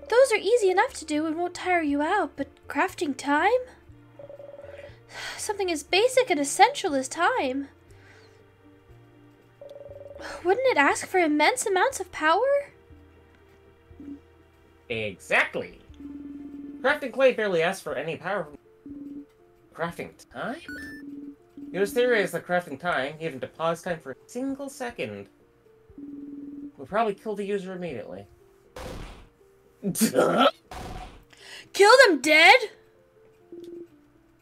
Those are easy enough to do and won't tire you out, but crafting time? Something as basic and essential as time. Wouldn't it ask for immense amounts of power? Exactly. Crafting clay barely asks for any power. Crafting time? It was theorized that crafting time, even to pause time for a single second, would probably kill the user immediately. Kill them dead?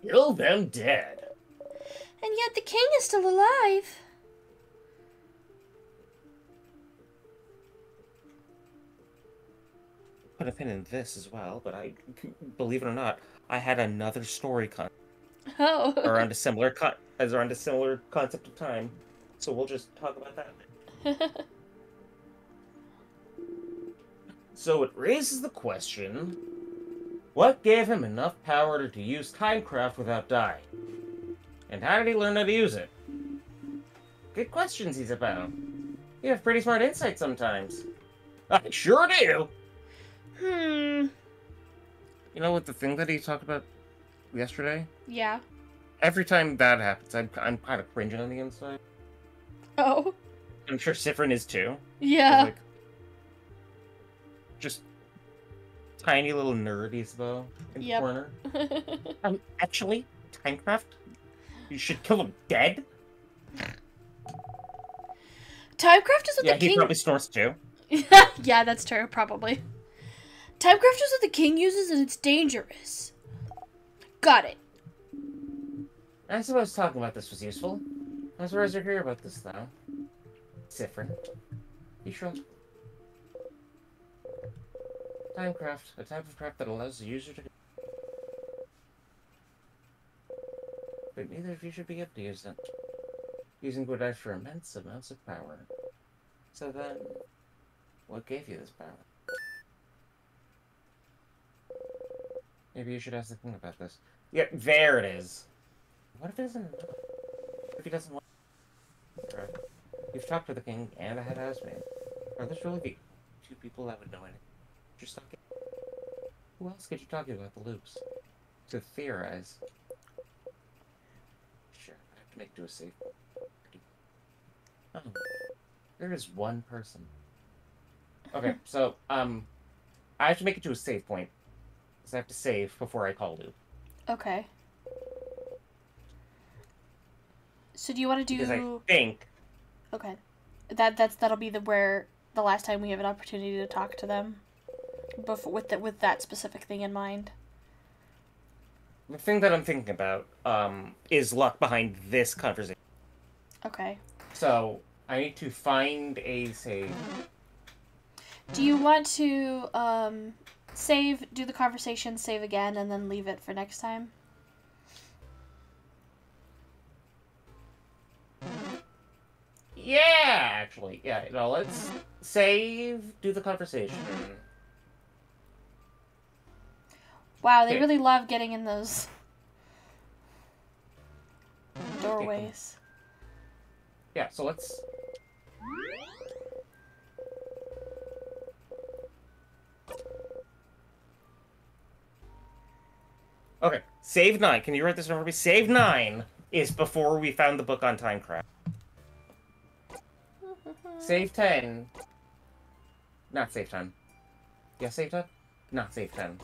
Kill them dead. And yet the king is still alive. Put a pin in this as well, but believe it or not, I had another story Oh. around a similar concept of time. So we'll just talk about that. So it raises the question, what gave him enough power to use Timecraft without dying? And how did he learn how to use it? Good questions he's about. You have pretty smart insight sometimes. I sure do! You know what the thing that he talked about yesterday? Yeah. Every time that happens, I'm kind of cringing on the inside. Oh. I'm sure Sifrin is too. Yeah. Like, just tiny little nerdies though in the corner. Actually, Timecraft, you should kill him dead. Timecraft is what the king. Yeah, he probably snores too. Yeah, that's true. Probably. Timecraft is what the king uses, and it's dangerous. Got it. I suppose talking about this was useful. I'm surprised you're here about this, though. Sifrin. You sure? Timecraft, a type of craft that allows the user to... But neither of you should be able to use it. Using would add for immense amounts of power. So then, what gave you this power? Maybe you should ask the king about this. Yeah, there it is. What if it isn't enough? What if he doesn't want... Right. You've talked to the king and a head housemaid. Are this really the two people that would know anything? Just talking. Who else could you talk to about the loops? To theorize. Sure, I have to make it to a safe. Oh, there is one person. Okay, so I have to make it to a save point. So I have to save before I call loop. Okay. So do you want to do? Because I think. Okay, that'll be the last time we have an opportunity to talk to them. Before with that specific thing in mind. The thing that I'm thinking about is luck behind this conversation. Okay. So I need to find a save. Do you want to save, do the conversation, save again, and then leave it for next time? Yeah, actually. Yeah, no, let's save, do the conversation. Wow, they really love getting in those doorways. Yeah, so let's... Okay, save 9. Can you write this down for me? Save 9 is before we found the book on Timecraft. Save 10. Not save 10. Yeah, save 10? Not save 10.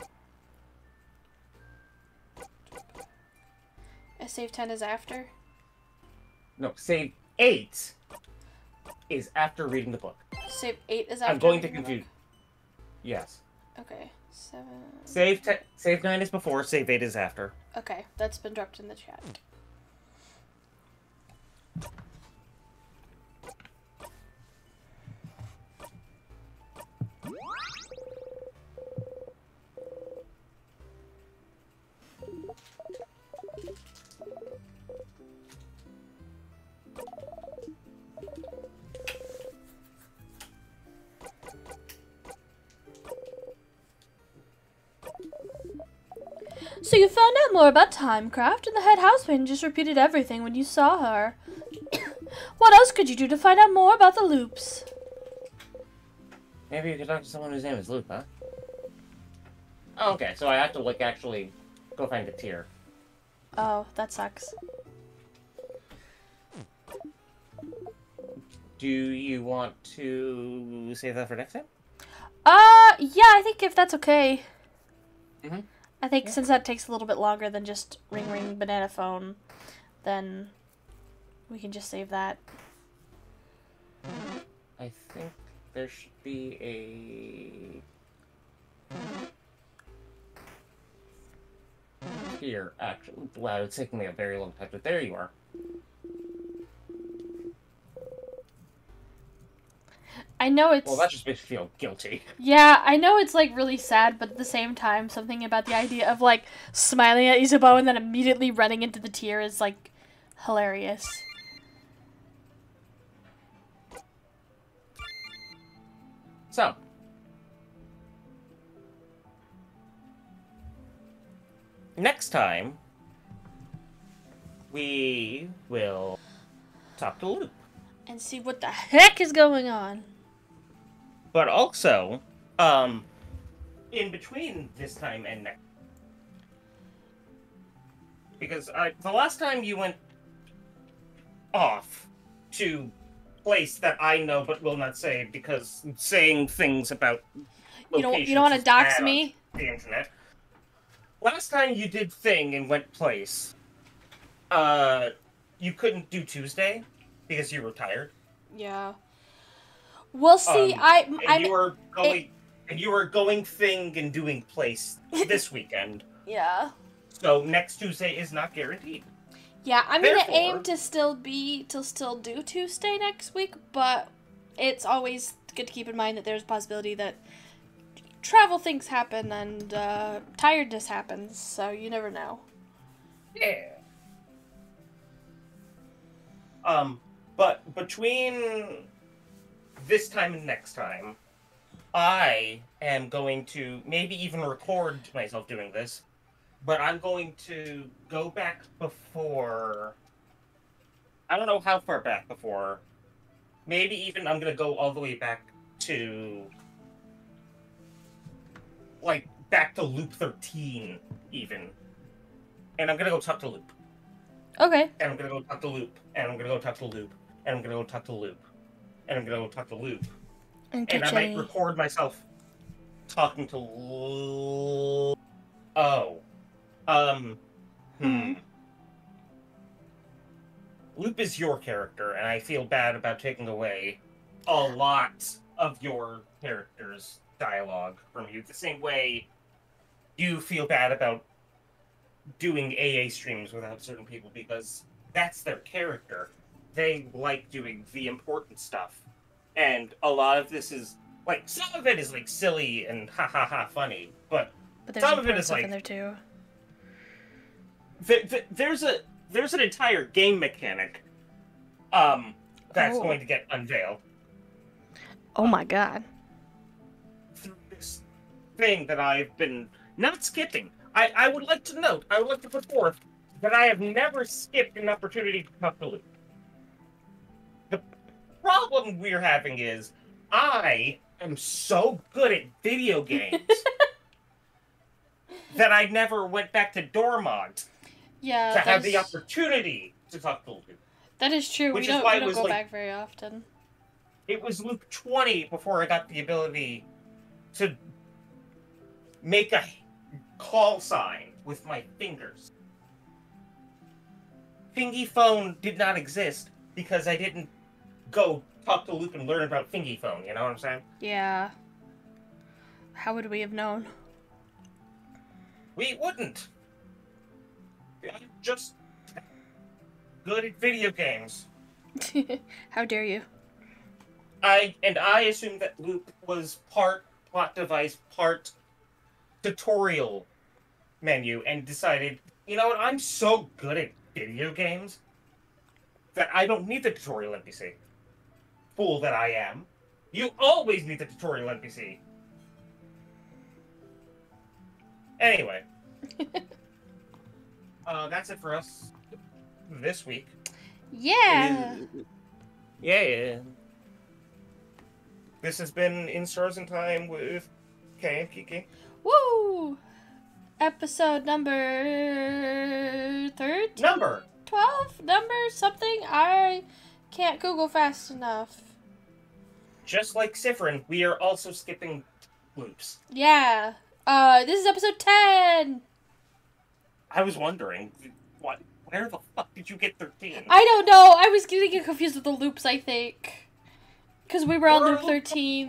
A save 10 is after? No, save 8 is after reading the book. Save 8 is after I'm going to reading the confuse... book? Yes. Okay, 7... Save 9 is before, save 8 is after. Okay, that's been dropped in the chat. So you found out more about Timecraft, and the head housemaid just repeated everything when you saw her. What else could you do to find out more about the loops? Maybe you could talk to someone whose name is Luke, huh? Oh, okay, so I have to, like, actually go find a tier. Oh, that sucks. Do you want to save that for next time? Yeah, I think if that's okay. Mm-hmm. I think since that takes a little bit longer than just ring ring banana phone, then we can just save that. I think there should be a... Here, actually. Wow, it's taking me a very long time, but there you are. I know it's... Well, that just makes me feel guilty. Yeah, I know it's, like, really sad, but at the same time, something about the idea of, like, smiling at Isabeau and then immediately running into the tier is, like, hilarious. So. Next time, we will talk to Luke. And see what the heck is going on. But also, in between this time and next, because the last time you went off to place that I know but will not say because saying things about locations you don't want to is dox bad me? on the internet. Last time you did thing and went place, you couldn't do Tuesday because you were tired. Yeah. We'll see. You were going thing and doing place this weekend. Yeah. So next Tuesday is not guaranteed. Yeah, I'm gonna aim to still do Tuesday next week, but it's always good to keep in mind that there's a possibility that travel things happen and tiredness happens, so you never know. Yeah. But between this time and next time, I am going to maybe even record myself doing this, but I'm going to go back before... I don't know how far back before. Maybe even I'm going to go all the way back to... like, back to Loop 13, even. And I'm going to go talk to Loop. Okay. And I'm going to go talk to Loop. And I'm going to go talk to Loop. And I'm going to go talk to Loop. And I'm going to go talk to Loop. And I might record myself talking to Loop. Oh. Loop is your character, and I feel bad about taking away a lot of your character's dialogue from you. The same way you feel bad about doing AA streams without certain people, because that's their character. They like doing the important stuff. And a lot of this is, like, some of it is, like, silly and ha-ha-ha funny, but some of it is, like... in there, too. There's an entire game mechanic that's going to get unveiled. Oh my god. Through this thing that I've been not skipping. I would like to note, I would like to put forth that I have never skipped an opportunity to talk to Luke. The problem we're having is I am so good at video games that I never went back to Dormont. Yeah, to have the opportunity to talk to Luke. That is true. We don't go back very often. It was Luke 20 before I got the ability to make a call sign with my fingers. Fingy phone did not exist because I didn't go talk to Luke and learn about Fingy phone, you know what I'm saying? Yeah. How would we have known? We wouldn't. I'm just good at video games. How dare you? I assumed that Luke was part plot device, part tutorial menu, and decided, you know what, I'm so good at video games that I don't need the tutorial NPC. Fool that I am. You always need the tutorial NPC. Anyway. That's it for us this week. Yeah. Yeah. This has been In Stars in Time with Kay and Kiki. Woo! Episode number 13? Number! 12? Number something? I can't Google fast enough. Just like Sifrin, we are also skipping loops. Yeah. This is episode 10! I was wondering, where the fuck did you get 13? I don't know. I was getting confused with the loops, I think. Because we were on loop 13.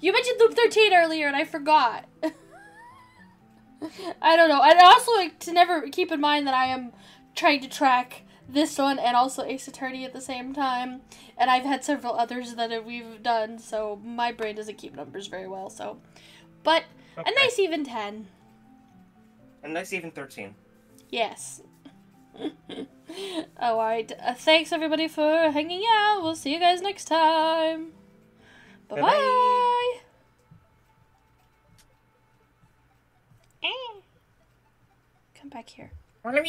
You mentioned loop 13 earlier, and I forgot. I don't know. And also, like, to never keep in mind that I am trying to track this one and also Ace Attorney at the same time. And I've had several others that we've done, so my brain doesn't keep numbers very well, so. But, Okay. a nice even 10. A nice even 13. Yes. Alright. Thanks, everybody, for hanging out. We'll see you guys next time. Bye-bye. Bye-bye. Come back here. Bye.